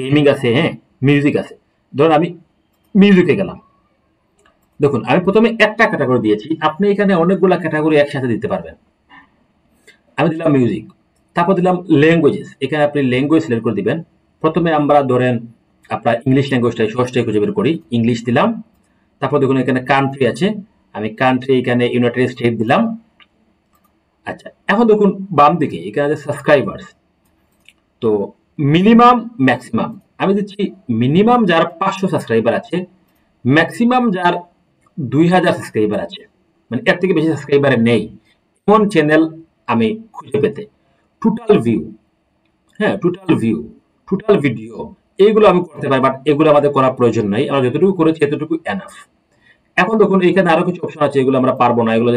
গেমিং আছে, হ্যাঁ মিউজিক আছে। ধরুন আমি মিউজিকে গেলাম। দেখুন আমি প্রথমে একটা ক্যাটাগরি দিয়েছি, আপনি এখানে অনেকগুলা ক্যাটাগরি একসাথে দিতে পারবেন। আমি দিলাম মিউজিক, তারপর দিলাম ল্যাঙ্গুয়েজেস, এখানে আপনি ল্যাঙ্গুয়েজ সিলেক্ট করে দিবেন। প্রথমে আমরা ধরেন আপনার ইংলিশ ল্যাঙ্গুয়েজটাই সহজটাই খুঁজে বের করি, ইংলিশ দিলাম। তারপর দেখুন এখানে কান্ট্রি আছে, আমি কান্ট্রি এখানে ইউনাইটেড স্টেট দিলাম। আচ্ছা, এখন দেখুন বাম দিকে এখানে আছে সাবস্ক্রাইবার্স। তো মিনিমাম ম্যাক্সিমাম আমি দিচ্ছি মিনিমাম যার 500 সাবস্ক্রাইবার আছে, ম্যাক্সিমাম যার 2000 সাবস্ক্রাইবার আছে, মানে এর থেকে বেশি সাবস্ক্রাইবার নেই এমন চ্যানেল আমি খুঁজে পেতে। টোটাল ভিউ, হ্যাঁ টোটাল ভিডিও, এইগুলো আমি করতে পারি, বাট এগুলো আমাদের করার প্রয়োজন নাই, আমরা যতটুকু করেছি এতটুকু এনাফ। এখন দেখুন এখানে আরো কিছু অপশন আছে, এগুলো আমরা পারবো না, এগুলো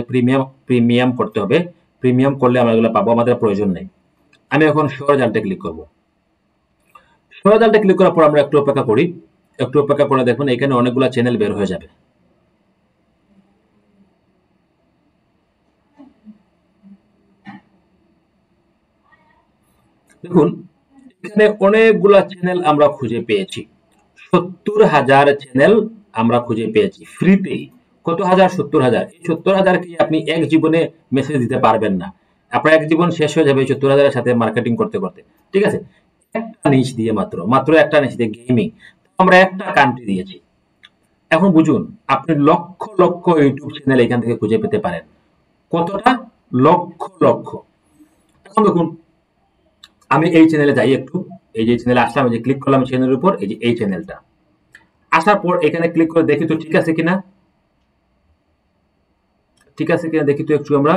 প্রিমিয়াম করতে হবে, প্রিমিয়াম করলে আমরা এগুলো পাবো, আমাদের প্রয়োজন নেই। আমি এখন শো রেজাল্টে ক্লিক করবো। শো রেজাল্টে ক্লিক করার পর আমরা একটু অপেক্ষা করি, একটু অপেক্ষা করে দেখুন এখানে অনেকগুলো চ্যানেল বের হয়ে যাবে। দেখুন এখানে অনেকগুলা চ্যানেল আমরা খুঁজে পেয়েছি, 70,000 চ্যানেল আমরা খুঁজে পেয়েছি ফ্রিতেই। কত হাজার? 70,000। এই 70,000 কি আপনি এক জীবনে মেসেজ দিতে পারবেন না, আপনার এক জীবন শেষ হয়ে যাবে এই 70,000 সাথে মার্কেটিং করতে করতে। ঠিক আছে, একটা নিশ দিয়ে মাত্র একটা নিশ দিয়ে গেমিং, আমরা একটা কান্ট্রি দিয়েছি। এখন বুঝুন আপনি লক্ষ লক্ষ ইউটিউব চ্যানেল এখান থেকে খুঁজে পেতে পারেন। কতটা? লক্ষ লক্ষ। এখন দেখুন আমি এই চ্যানেলে যাই একটু, এই যে চ্যানেলে আসলাম, এই যে ক্লিক করলাম চ্যানেলের উপর, এই যে এই চ্যানেলটা আসার পর এখানে ক্লিক করে দেখি তো ঠিক আছে কিনা, ঠিক আছে কিনা দেখি তো একটু আমরা।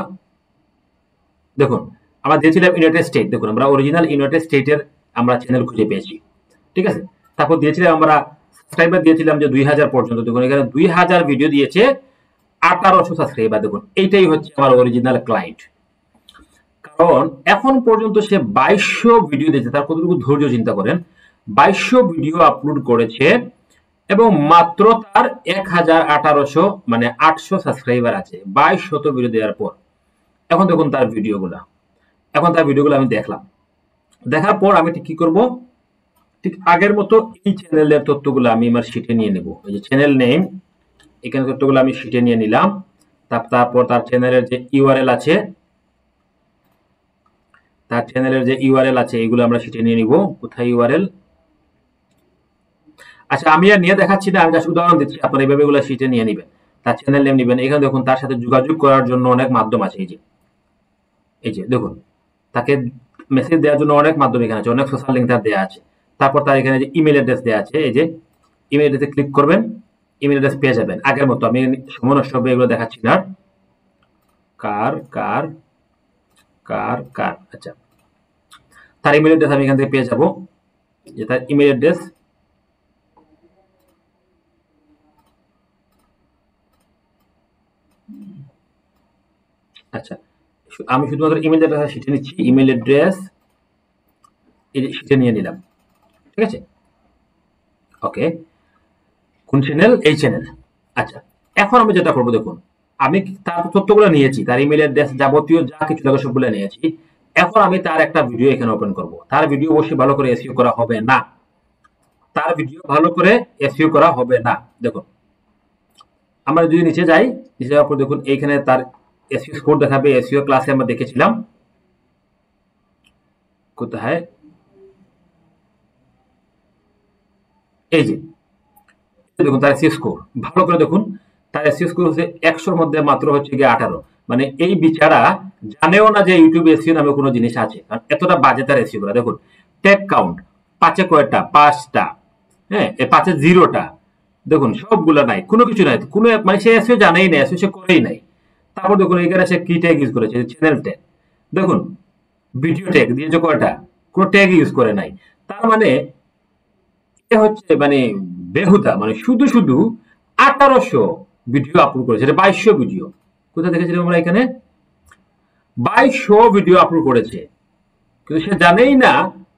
দেখুন আমরা দিয়েছিলাম ইউনাইটেড স্টেট, দেখুন আমরা অরিজিনাল ইউনাইটেড স্টেটের আমরা চ্যানেল খুঁজে পেয়েছি। ঠিক আছে, তারপর দিয়েছিলাম আমরা সাবস্ক্রাইবার দিয়েছিলাম যে 2000 পর্যন্ত, দেখুন এখানে 2000 ভিডিও দিয়েছে, 1800 সাবস্ক্রাইবার। দেখুন এইটাই হচ্ছে আমার অরিজিনাল ক্লায়েন্ট, কারণ এখন পর্যন্ত সে 2200 ভিডিও দিয়েছে, তার কতটুকু ধৈর্য চিন্তা করেন। 2200 ভিডিও আপলোড করেছে এবং মাত্র তার 1800 মানে 800 সাবস্ক্রাইবার আছে 2200 ভিডিও দেওয়ার পর। এখন দেখুন তার ভিডিওগুলা, এখন তার ভিডিওগুলো আমি দেখলাম, দেখার পর আমি ঠিক কি করব, ঠিক আগের মতো এই চ্যানেলের তথ্যগুলো আমি আমার শিটে নিয়ে নেব। এই যে চ্যানেল নেম, এখানে তথ্যগুলো আমি শিটে নিয়ে নিলাম। তারপর তার চ্যানেলের যে ইউআরএল আছে, তার চ্যানেলের যে ইউআরএল আছে এগুলো আমরা শিটে নিয়ে নিব। কোথায় ইউআরএল? আচ্ছা আমি আর নিয়ে দেখাচ্ছি না, আমি জাস্ট উদাহরণ দিচ্ছি, আপনারা এইভাবে এগুলো শিটে নিয়ে নেবেন। তার চ্যানেল নেম নেবেন, এখানে দেখুন তার সাথে যোগাযোগ করার জন্য অনেক মাধ্যম আছে। এই যে দেখুন তাকে মেসেজ দেওয়ার জন্য অনেক মাধ্যম এখানে আছে, অনেক সোশ্যাল লিঙ্ক তার দেওয়া আছে। তারপর তার এখানে যে ইমেল অ্যাড্রেস দেওয়া আছে, এই যে ইমেল অ্যাড্রেসে ক্লিক করবেন, ইমেল অ্যাড্রেস পেয়ে যাবেন আগের মতো। আমি সময় নষ্ট হবে এগুলো দেখাচ্ছি না। কার কার কার কার আচ্ছা, তার ইমেল অ্যাড্রেস আমি এখান থেকে পেয়ে যাব, যে তার ইমেল অ্যাড্রেস। আচ্ছা আমি শুধুমাত্র ইমেল অ্যাড্রেস শিখে নিচ্ছি, ইমেল অ্যাড্রেস শিখে নিয়ে নিলাম। ঠিক আছে, ওকে। কোন চ্যানেল? এই চ্যানেল। আচ্ছা এখন আমি যেটা করবো, দেখুন আমি তার তথ্যগুলো নিয়েছি, তার ইমেল অ্যাড্রেস যাবতীয় যা কিছু লাগে সবগুলো নিয়েছি। এখন আমি তার একটা ভিডিও এখানে ওপেন করব। তার ভিডিও অবশ্যই ভালো করে এসইও করা হবে না, তার ভিডিও ভালো করে এসইও করা হবে না। দেখুন আমরা যদি নিচে যাই, নিচে যাওয়ার পর দেখুন এইখানে তার এসইও স্কোর দেখাবে, এসইও ক্লাসে আমরা দেখেছিলাম। কোথায়? এই যে দেখুন তার এসইও স্কোর, ভালো করে দেখুন তার এসইও স্কোর হচ্ছে 100-র মধ্যে মাত্র হচ্ছে গিয়ে 18। মানে এই বিচারা জানেও না যে ইউটিউব এসইও নামে কোনো জিনিস আছে, কারণ এতটা বাজে তার এসইও করা। দেখুন ট্যাগ কাউন্ট 5-এ কয়টা? 5টা। হ্যাঁ, এই 5-এ 0টা। দেখুন সবগুলা নাই, কোনো কিছু নাই, কোনো মানে সে এসইও জানেই না, এসইও সে করেই নাই। তারপর দেখুন এখানে সে কি ট্যাগ ইউজ করেছে? Channel tag. দেখুন ভিডিও ট্যাগ দিয়েছে কয়টা? কোনো ট্যাগ ইউজ করে নাই। তার মানে এ হচ্ছে মানে বেহুদা, মানে শুধু শুধু 1800 ভিডিও আপলোড করেছে, এটা 2200 ভিডিও। কোথায় দেখেছিলাম আমরা? এখানে 2200 ভিডিও আপলোড করেছে, কিন্তু সে জানেই না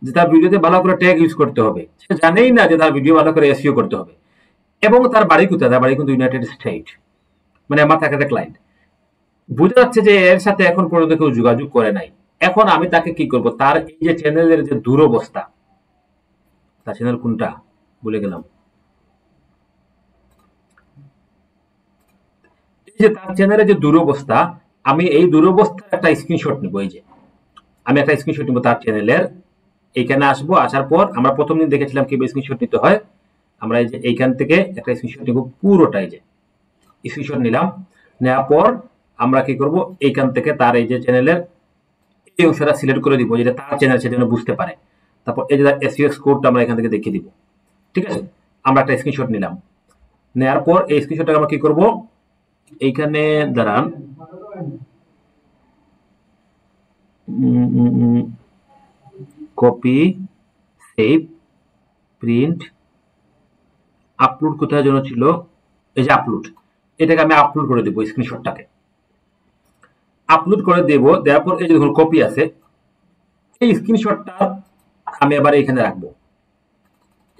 যে তার ভিডিওতে ভালো করে ট্যাগ ইউজ করতে হবে, সে জানেই না যে তার ভিডিও ভালো করে এসইও করতে হবে। এবং তার বাড়ি কোথায়? তার বাড়ি কিন্তু ইউনাইটেড স্টেট, মানে আমার তাকে ক্লায়েন্ট। বোঝা যাচ্ছে যে এর সাথে এখন পর্যন্ত কেউ যোগাযোগ করে নাই। এখন আমি তাকে কি করব? তার এই যে চ্যানেলের যে দুরবস্থা, তার চ্যানেল কোনটা ভুলে গেলাম, এই যে তার চ্যানেলের যে দুরবস্থা, আমি এই দুরবস্থার একটা স্ক্রিনশট নিব। এই যে আমি একটা স্ক্রিনশট নিব তার চ্যানেলের, এইখানে আসবো, আসার পর আমরা প্রথম দিন দেখেছিলাম কিভাবে স্ক্রিনশট নিতে হয়। আমরা এই যে এইখান থেকে একটা স্ক্রিনশট নিব, পুরোটাই যে স্ক্রিনশট নিলাম। নেওয়ার পর আমরা কি করব, এইখান থেকে তার এই যে চ্যানেলের এই অংশটা সিলেক্ট করে দিব, যেটা তার চ্যানেল সেটা যেন বুঝতে পারে। তারপর এই যে এসইও স্কোরটা আমরা এখান থেকে দেখিয়ে দিব। ঠিক আছে, আমরা একটা স্ক্রিনশট নিলাম। নেওয়ার পর এই স্ক্রিনশটটা আমরা কি করব, এইখানে দাঁড়ান, কপি, সেভ, প্রিন্ট, আপলোড কোথায় যেন ছিল, এই যে আপলোড, এটাকে আমি আপলোড করে দেবো স্ক্রিনশটটাকে। আপলোড করে দেব, দেওয়ার পর এই যে দেখুন কপি আছে, এই স্ক্রিনশটটা আমি আবার এখানে রাখবো।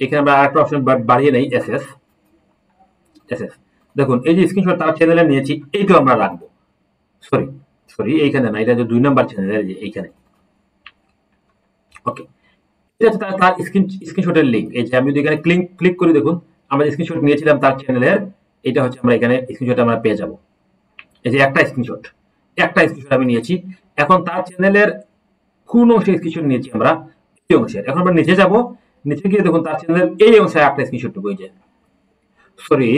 এখানে আমরা আরেকটা অপশন বাড়িয়ে নেই, এসএস। এসএস দেখুন এই যে স্ক্রিনশট তার চ্যানেলে নিয়েছি, এইটাও আমরা রাখবো। সরি সরি, এইখানে না, এটা যে 2 নাম্বার চ্যানেল, যে এইখানে। ওকে, এটা হচ্ছে তার স্ক্রিনশটের লিঙ্ক। এই যে আমি যদি এখানে ক্লিক করি, দেখুন আমরা যে স্ক্রিনশট নিয়েছিলাম তার চ্যানেলের, এটা হচ্ছে আমরা এখানে স্ক্রিনশট আমরা পেয়ে যাব। এই যে একটা স্ক্রিনশট আমি নিয়েছি। এখন তার চ্যানেলের কোন অংশে স্ক্রিনশট নিয়েছি আমরা, এই অংশের। এখন আমরা নিচে যাব, নিচে গিয়ে দেখুন তার চ্যানেলের এই অংশে একটা স্ক্রিনশট নেবো। এই যে সরি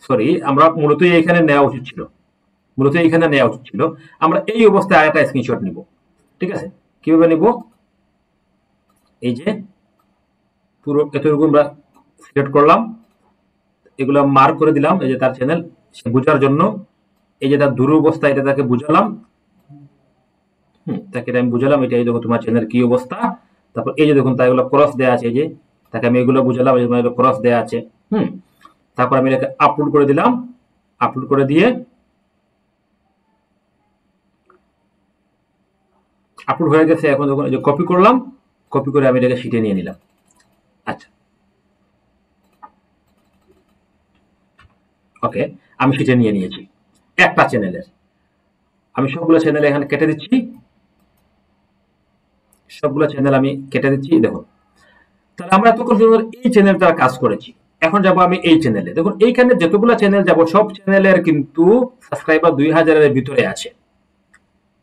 সরি, আমরা মূলত এইখানে নেওয়া উচিত ছিল, আমরা এই অবস্থায় আরেকটা স্ক্রিনশট নিব। ঠিক আছে, কিভাবে নিব, এই যে পুরো এতটুকু আমরা সিলেক্ট করলাম, এগুলো মার্ক করে দিলাম, এই যে তার চ্যানেল সে বোঝার জন্য। এই যে তার দূর অবস্থা, এটা তাকে বুঝালাম। তাকে আমি বুঝালাম, এটা এই দেখো তোমার চ্যানেল কি অবস্থা। তারপর এই যে দেখুন তার এগুলো ক্রস দেওয়া আছে, এই যে তাকে আমি এগুলো বুঝালাম, ক্রস দেওয়া আছে। তারপর আমি এটাকে আপলোড করে দিলাম। আপলোড করে দিয়ে আপলোড হয়ে গেছে। এখন যখন এই যে কপি করলাম, কপি করে আমি এটাকে শিটে নিয়ে নিলাম। আচ্ছা, ওকে, আমি শিটে নিয়ে নিয়েছি একটা চ্যানেলের। আমি সবগুলো চ্যানেল এখানে কেটে দিচ্ছি, দেখুন। তাহলে আমরা এতক্ষণ এই চ্যানেলটা কাজ করেছি। এখন যাব আমি এই চ্যানেলে, দেখুন এইখানে যতগুলো চ্যানেল যাব সব চ্যানেলের কিন্তু সাবস্ক্রাইবার 2000-এর ভিতরে আছে।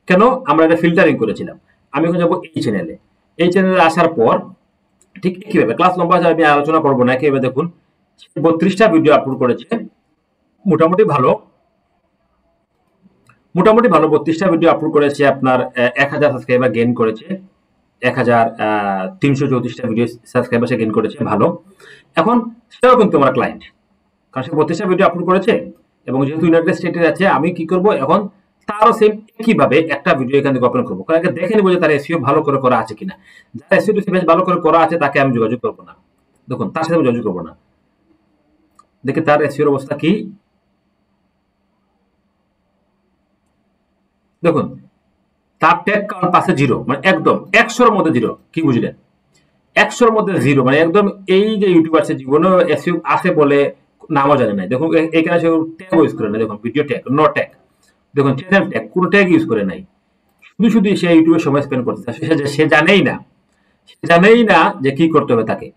কেন, আমরা এটা ফিল্টারিং করেছিলাম। আমি এখন যাবো এই চ্যানেলে। এই চ্যানেলে আসার পর ঠিক একইভাবে, ক্লাস লম্বা আমি আলোচনা করবো না, একইভাবে দেখুন 32টা ভিডিও আপলোড করেছে, মোটামুটি ভালো। 32টা ভিডিও আপলোড করেছে, আপনার 1000 সাবস্ক্রাইবার গেইন করেছে, 1334টা ভিডিও সাবস্ক্রাইবার সে গেইন করেছে, ভালো। এখন সেটাও কিন্তু আমার ক্লায়েন্ট, কারণ সে 32টা ভিডিও আপলোড করেছে, এবং যেহেতু ইউনাইটেড স্টেটে আছে, আমি কি করব এখন তারও সেম একইভাবে একটা ভিডিও এখান থেকে ওপেন করবো, কারণ দেখে নিব যে তার এসইও ভালো করে করা আছে কিনা। যার এসইও বেশ ভালো করে করা আছে তাকে আমি যোগাযোগ করবো না, দেখুন তার সাথে আমি যোগাযোগ করবো না। দেখি তার এসইওর অবস্থা কি, দেখুন তার ট্যাগ কাউন্ট পাশে 0, মানে একদম 100-এর মধ্যে 0। কি বুঝলেন, 100-এর মধ্যে 0, মানে একদম এই যে ইউটিউবার সে জীবনে এসইও আছে বলে নামও জানে না। দেখুন এখানে সে ট্যাগ ইউজ করে না, দেখুন ভিডিও ট্যাগ, নো ট্যাগ, দেখুন চ্যানেল ট্যাগ, কোনো ট্যাগ ইউজ করে নাই। শুধু সে ইউটিউবে সময় স্পেন্ড করতে, সে জানেই না যে কি করতে হবে তাকে।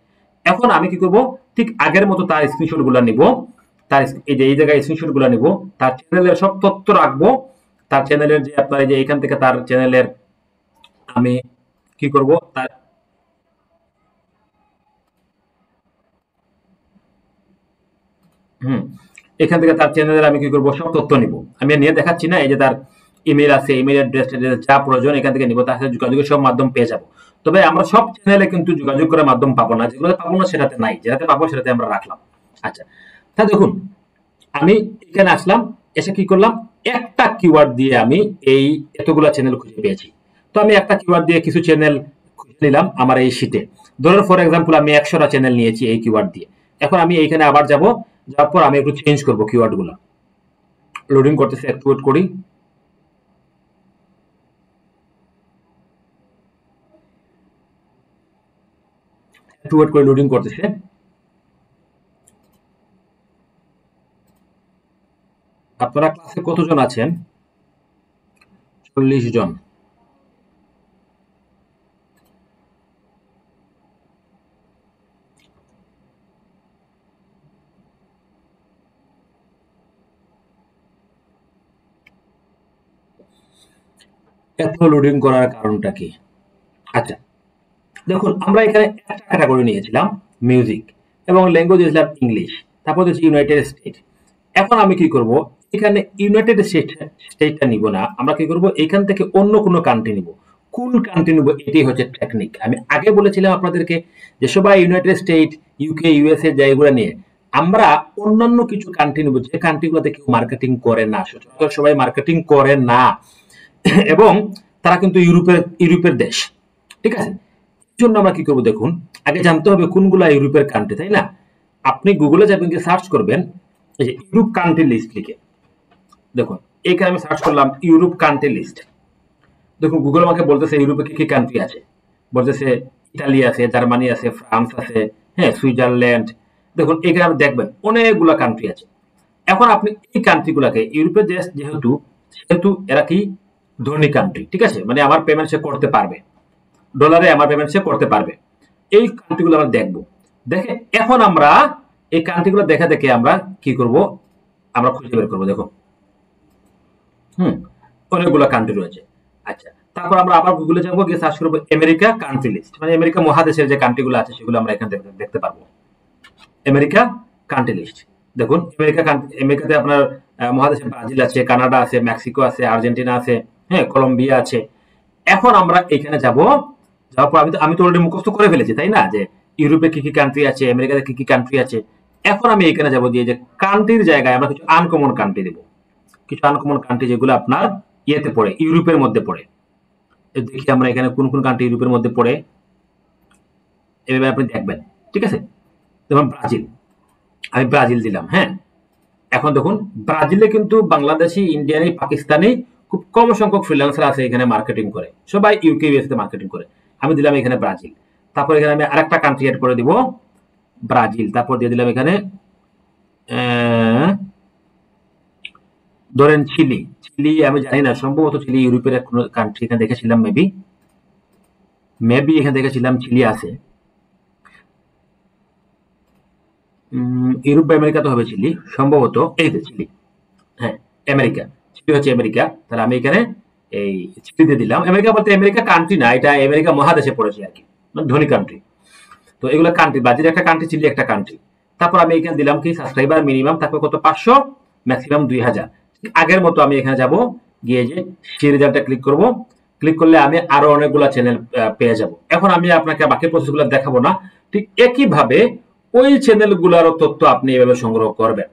এখন আমি কি করব, ঠিক আগের মতো তার স্ক্রিনশট গুলা নিব, তার এই যে এই জায়গায় স্ক্রিনশট গুলা নিব, তার চ্যানেলের সব তথ্য রাখবো। তার চ্যানেলের যে আপনার এই যে এখান থেকে তার চ্যানেলের আমি কি করব, তার হুম এখান থেকে তার চ্যানেলের আমি কি করব, সব তথ্য নিব। আমি নিয়ে দেখাচ্ছি না, এই যে তার ইমেল আছে, ইমেল অ্যাড্রেস যা প্রয়োজন এখান থেকে নিব, তার সাথে যোগাযোগের সব মাধ্যম পেয়ে যাব। তবে আমরা সব চ্যানেলে কিন্তু যোগাযোগ করার মাধ্যম পাবো না, যেগুলোতে পাবো না সেটাতে নাই, যেটাতে পাবো সেটাতে আমরা রাখলাম। আচ্ছা, তা দেখুন আমি এখানে আসলাম, এসে কি করলাম, একটা কিওয়ার্ড দিয়ে আমি এই এতগুলা চ্যানেল খুঁজে পেয়েছি। তো আমি একটা কিওয়ার্ড দিয়ে কিছু চ্যানেল খুঁজে নিলাম আমার এই শিটে। ধরুন ফর এক্সাম্পল আমি 100টা চ্যানেল নিয়েছি এই কিওয়ার্ড দিয়ে। এখন আমি এইখানে আবার যাব, যাওয়ার পর আমি একটু চেঞ্জ করবো কিওয়ার্ড গুলা। লোডিং করতেছে, একটু ওয়েট করি। একটু ওয়েট করে, লোডিং করতেছে। আপনারা ক্লাসে কতজন আছেন? 40 জন। এত লোডিং করার কারণটা কি? আচ্ছা, দেখুন আমরা এখানে একটা ক্যাটাগরি নিয়েছিলাম মিউজিক এবং ল্যাঙ্গুয়েজ দিয়েছিলাম ইংলিশ, তারপর হচ্ছে ইউনাইটেড স্টেট। এখন আমি কি করব, এখানে ইউনাইটেড স্টেটটা নিব না, আমরা কি করব এখান থেকে অন্য কোনো কান্ট্রি নিব। কোন কান্ট্রি নিব এটাই হচ্ছে টেকনিক। আমি আগে বলেছিলাম আপনাদেরকে যে সবাই ইউনাইটেড স্টেট, ইউকে, ইউএসএ জায়গাগুলো নিয়ে, আমরা অন্যান্য কিছু কান্ট্রি নিব যে কান্ট্রিগুলোতে কেউ মার্কেটিং করে না, সবাই মার্কেটিং করে না এবং তারা কিন্তু ইউরোপের দেশ, ঠিক আছে। এই জন্য আমরা কি করবো দেখুন, আগে জানতে হবে কোনগুলা ইউরোপের কান্ট্রি, তাই না। আপনি গুগলে যাবেন, গিয়ে সার্চ করবেন এই যে ইউরোপ কান্ট্রি লিস্ট লিখে, দেখুন এইখানে আমি সার্চ করলাম ইউরোপ কান্ট্রি লিস্ট। দেখুন গুগল আমাকে বলতেছে ইউরোপে কি কি কান্ট্রি আছে, বলতেছে ইতালি আছে, জার্মানি আছে, ফ্রান্স আছে, হ্যাঁ, সুইজারল্যান্ড। দেখুন এখানে আপনি দেখবেন অনেকগুলা কান্ট্রি আছে। এখন আপনি এই কান্ট্রিগুলাকে, ইউরোপের দেশ যেহেতু, সেহেতু এরা কি ধনী কান্ট্রি, ঠিক আছে, মানে আমার পেমেন্ট সে করতে পারবে, ডলারে আমার পেমেন্ট সে করতে পারবে। এই কান্ট্রিগুলো আমরা দেখবো, দেখে এখন আমরা এই কান্ট্রিগুলো দেখে দেখে আমরা কি করব, আমরা খুঁজে বের করবো। দেখো অনেকগুলো কান্ট্রি রয়েছে। আচ্ছা, তারপর আমরা আবার গুগলে যাবো, গিয়ে সার্চ করবো আমেরিকা কান্ট্রি লিস্ট, মানে আমেরিকা মহাদেশের যে কান্ট্রিগুলো আছে সেগুলো আমরা এখানে দেখতে পারবো। আমেরিকা কান্ট্রি লিস্ট, দেখুন আমেরিকাতে আপনার মহাদেশে ব্রাজিল আছে, কানাডা আছে, মেক্সিকো আছে, আর্জেন্টিনা আছে, হ্যাঁ, কলম্বিয়া আছে। এখন আমরা এখানে যাব, যাওয়ার পর আমি তো অলরেডি মুখস্থ করে ফেলেছি, তাই না, যে ইউরোপে কি কি কান্ট্রি আছে, আমেরিকাতে কি কি কান্ট্রি আছে। এখন আমি এখানে যাব, দিয়ে যে কান্ট্রির জায়গায় আমরা কিছু আনকমন কান্ট্রি দেবো, কিছু আনকমন কান্ট্রি যেগুলো আপনার ইয়েতে পড়ে, ইউরোপের মধ্যে পড়ে। দেখি আমরা এখানে কোন কোন কান্ট্রি ইউরোপের মধ্যে পড়ে, এভাবে আপনি দেখবেন, ঠিক আছে। যেমন ব্রাজিল, আমি ব্রাজিল দিলাম, হ্যাঁ। এখন দেখুন ব্রাজিলে কিন্তু বাংলাদেশি, ইন্ডিয়ানি, পাকিস্তানি খুব কম সংখ্যক ফ্রিল্যান্সার আছে এখানে মার্কেটিং করে, সবাই ইউকে, ইউএস তে মার্কেটিং করে। আমি দিলাম এখানে ব্রাজিল, তারপর এখানে আমি আরেকটা কান্ট্রি এড করে দিব, ব্রাজিল, তারপর দিয়ে দিলাম এখানে ধরেন চিলি। চিলি আমি জানি না, সম্ভবত চিলি ইউরোপের কোনো কান্ট্রি, এখানে দেখেছিলাম মেবি এখানে দেখেছিলাম চিলি আছে। ইউরোপ বা আমেরিকা তো হবে চিলি, সম্ভবত এই যে চিলি, হ্যাঁ আমেরিকা, চিলি হচ্ছে আমেরিকা। তাহলে আমি এখানে এই চিলিতে দিলাম। আমেরিকা বলতে আমেরিকা কান্ট্রি না, এটা আমেরিকা মহাদেশে পড়েছে আর কি, মানে ধনী কান্ট্রি। তো এগুলো কান্ট্রি, ব্রাজিল একটা কান্ট্রি, চিলি একটা কান্ট্রি। তারপর আমি এখানে দিলাম কি সাবস্ক্রাইবার মিনিমাম থাকবে কত, 500, ম্যাক্সিমাম 2000। আগের মতো আমি এখানে যাব, গিয়ে যে সেই রেজাল্টটা ক্লিক করব। ক্লিক করলে আমি আরো অনেকগুলো চ্যানেল পেয়ে যাব। এখন আমি আপনাকে বাকি প্রসেসগুলো দেখাবো না, ঠিক একইভাবে ওই চ্যানেলগুলোর তথ্য আপনি এভাবে সংগ্রহ করবেন,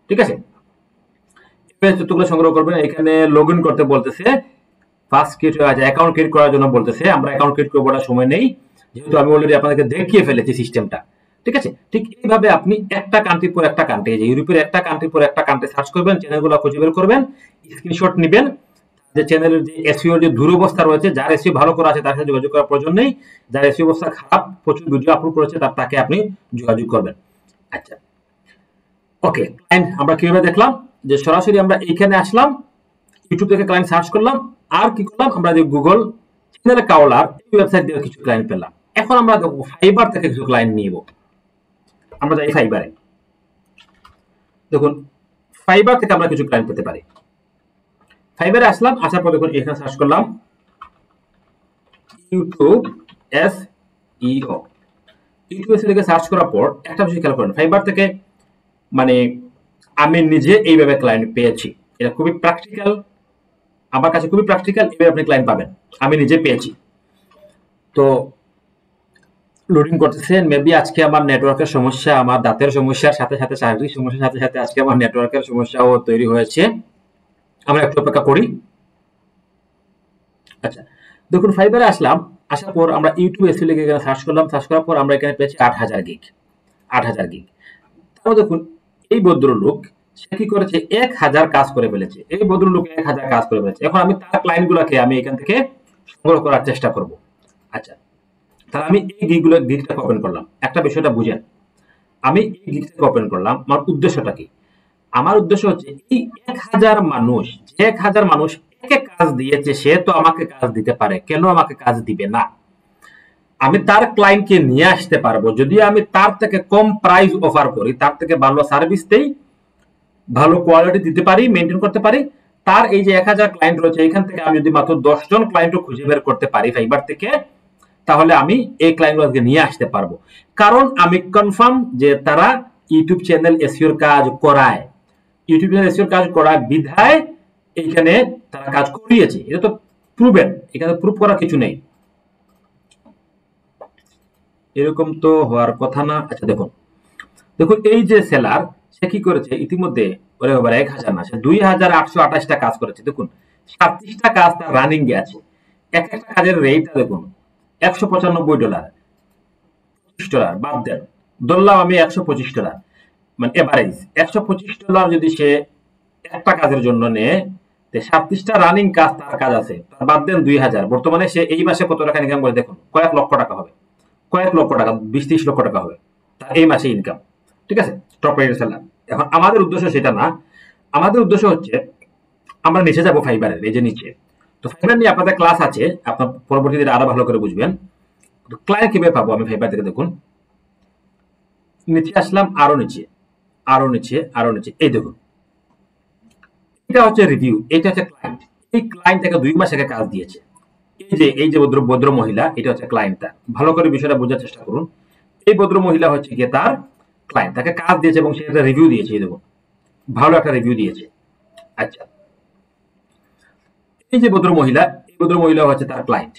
ঠিক আছে। তথ্যগুলো সংগ্রহ করবেন, এখানে লগ ইন করতে বলতেছে, ফার্স্ট ক্রিয়েট অ্যাকাউন্ট ক্রিয়েট করার জন্য বলতেছে। আমরা অ্যাকাউন্ট ক্রিয়েট করবো না, সময় নেই, যেহেতু আমি অলরেডি আপনাদেরকে দেখিয়ে ফেলেছি সিস্টেমটা, ঠিক আছে। ঠিক এইভাবে আপনি একটা কান্ট্রি পর একটা কান্ট্রি, যে ইউরোপের একটা কান্ট্রি পর একটা কান্ট্রি সার্চ করবেন, চ্যানেলগুলো খুঁজে বের করবেন, স্ক্রিনশট নেবেন, যে চ্যানেলের যে এসইও যে দুরবস্থা রয়েছে, যার এসইও ভালো করা আছে তার সাথে যোগাযোগ করার প্রয়োজন নেই, যার এসইও অবস্থা খারাপ, প্রচুর ভিডিও আপলোড করেছে, তাকে আপনি যোগাযোগ করবেন। আচ্ছা, ওকে, ক্লায়েন্ট আমরা কিভাবে দেখলাম, যে সরাসরি আমরা এইখানে আসলাম, ইউটিউব থেকে ক্লায়েন্ট সার্চ করলাম, আর কি করলাম আমরা যে গুগল চ্যানেল কাওলার এই ওয়েবসাইট দিয়ে কিছু ক্লায়েন্ট পেলাম। এখন আমরা দেখো ফাইবার থেকে কিছু ক্লায়েন্ট নিব। আমরা যাই ফাইবারে, দেখুন ফাইবার থেকে আমরা কিছু ক্লায়েন্ট পেতে পারি। ফাইবারে আসলাম, আসার পর দেখুন এখানে সার্চ করলাম ইউটিউব এসইও। ইউটিউব এসইও থেকে সার্চ করার পর একটা বিষয় খেয়াল করেন, ফাইবার থেকে মানে আমি নিজে এইভাবে ক্লায়েন্ট পেয়েছি, এটা খুবই প্র্যাকটিক্যাল, আমার কাছে খুবই প্র্যাকটিক্যাল, এইভাবে আপনি ক্লায়েন্ট পাবেন, আমি নিজে পেয়েছি। তো লোডিং করতেছেন, মেবি আজকে আমার নেটওয়ার্কের সমস্যা, আমার দাঁতের সমস্যার সাথে সাথে, শারীরিক সমস্যার সাথে সাথে আজকে আমার নেটওয়ার্কের সমস্যাও তৈরি হয়েছে। আমরা একটু অপেক্ষা করি। আচ্ছা, দেখুন ফাইবারে আসলাম, আসার পর আমরা ইউটিউব এসইও লিখে এখানে সার্চ করলাম, সার্চ করার পর আমরা এখানে পেয়েছি 8000 গিগ, 8000 গিগ। তারপর দেখুন এই ভদ্রলোক সে কি করেছে, 1000 কাজ করে ফেলেছে, এই ভদ্রলোক 1000 কাজ করে ফেলেছে। এখন আমি তার ক্লায়েন্টগুলোকে আমি এখান থেকে সংগ্রহ করার চেষ্টা করব। আচ্ছা, তাহলে আমি এই গিগটাকে ওপেন করলাম, একটা বিষয়টা বুঝেন, আমি এই গিগটাকে ওপেন করলাম, আমার উদ্দেশ্যটা কি? আমার উদ্দেশ্য হচ্ছে এই 1000 মানুষ, যে 1000 মানুষ একে কাজ দিয়েছে, সে তো আমাকে কাজ দিতে পারে, কেন আমাকে কাজ দিবে না? আমি তার ক্লায়েন্টকে নিয়ে আসতে পারবো যদি আমি তার থেকে কম প্রাইস অফার করি, তার থেকে ভালো সার্ভিস দেই, ভালো কোয়ালিটি দিতে পারি, মেনটেন করতে পারি। তার এই যে 1000 ক্লায়েন্ট রয়েছে, এখান থেকে আমি যদি মাত্র 10 জন ক্লায়েন্টও খুঁজে বের করতে পারি ফাইবার থেকে, তাহলে আমি এই ক্লায়েন্টগুলোকে নিয়ে আসতে পারবো, কারণ আমি কনফার্ম যে তারা ইউটিউব চ্যানেল এসইওর কাজ করায়, ইউটিউব চ্যানেল এসইওর কাজ করায় বিধায় এইখানে তারা কাজ করিয়েছে। এটা তো প্রুভেন, এখানে প্রুভ করার কিছু নেই। এরকম তো হওয়ার কথা না। আচ্ছা দেখুন, দেখুন এই যে সেলার, সে কি করেছে ইতিমধ্যে, ওরে বাবার 1000 না, সে 2828টা কাজ করেছে। দেখুন 37টা কাজ তার রানিং এ আছে। এক একটা কাজের রেট দেখুন, $195, $25 বাদ দেন, ধরলাম আমি $125, মানে এভারেজ $125 যদি সে একটা কাজের জন্য নেয়, 37টা রানিং কাজ তার কাজ আছে, তার বাদ দেন 2000, বর্তমানে সে এই মাসে কত টাকা ইনকাম করে দেখুন, কয়েক লক্ষ টাকা হবে, কয়েক লক্ষ টাকা, 20-30 লক্ষ টাকা হবে তার এই মাসে ইনকাম। ঠিক আছে, টপ রেটের সেলার। এখন আমাদের উদ্দেশ্য সেটা না, আমাদের উদ্দেশ্য হচ্ছে আমরা নিচে যাবো ফাইবারের, এই যে নিচে। তো ফাইবার নিয়ে আপনাদের ক্লাস আছে, আপনার পরবর্তীতে আরো ভালো করে বুঝবেন। ক্লায়েন্ট কিভাবে পাবো আমি ফাইবার থেকে, দেখুন নিচে আসলাম, আরো নিচে, আরো নিচে, আরো নিচে, এই দেখুন এটা হচ্ছে রিভিউ, এটা হচ্ছে ক্লায়েন্ট। এই ক্লায়েন্ট থেকে 2 মাস আগে কাজ দিয়েছে। এই যে ভদ্র মহিলা, এটা হচ্ছে ক্লায়েন্ট। তার ভালো করে বিষয়টা বোঝার চেষ্টা করুন। এই ভদ্র মহিলা হচ্ছে গিয়ে তার ক্লায়েন্ট, তাকে কাজ দিয়েছে এবং সে একটা রিভিউ দিয়েছে, এই দেখুন ভালো একটা রিভিউ দিয়েছে। আচ্ছা, এই যে ভদ্র মহিলা, এই ভদ্র মহিলা হচ্ছে তার ক্লায়েন্ট,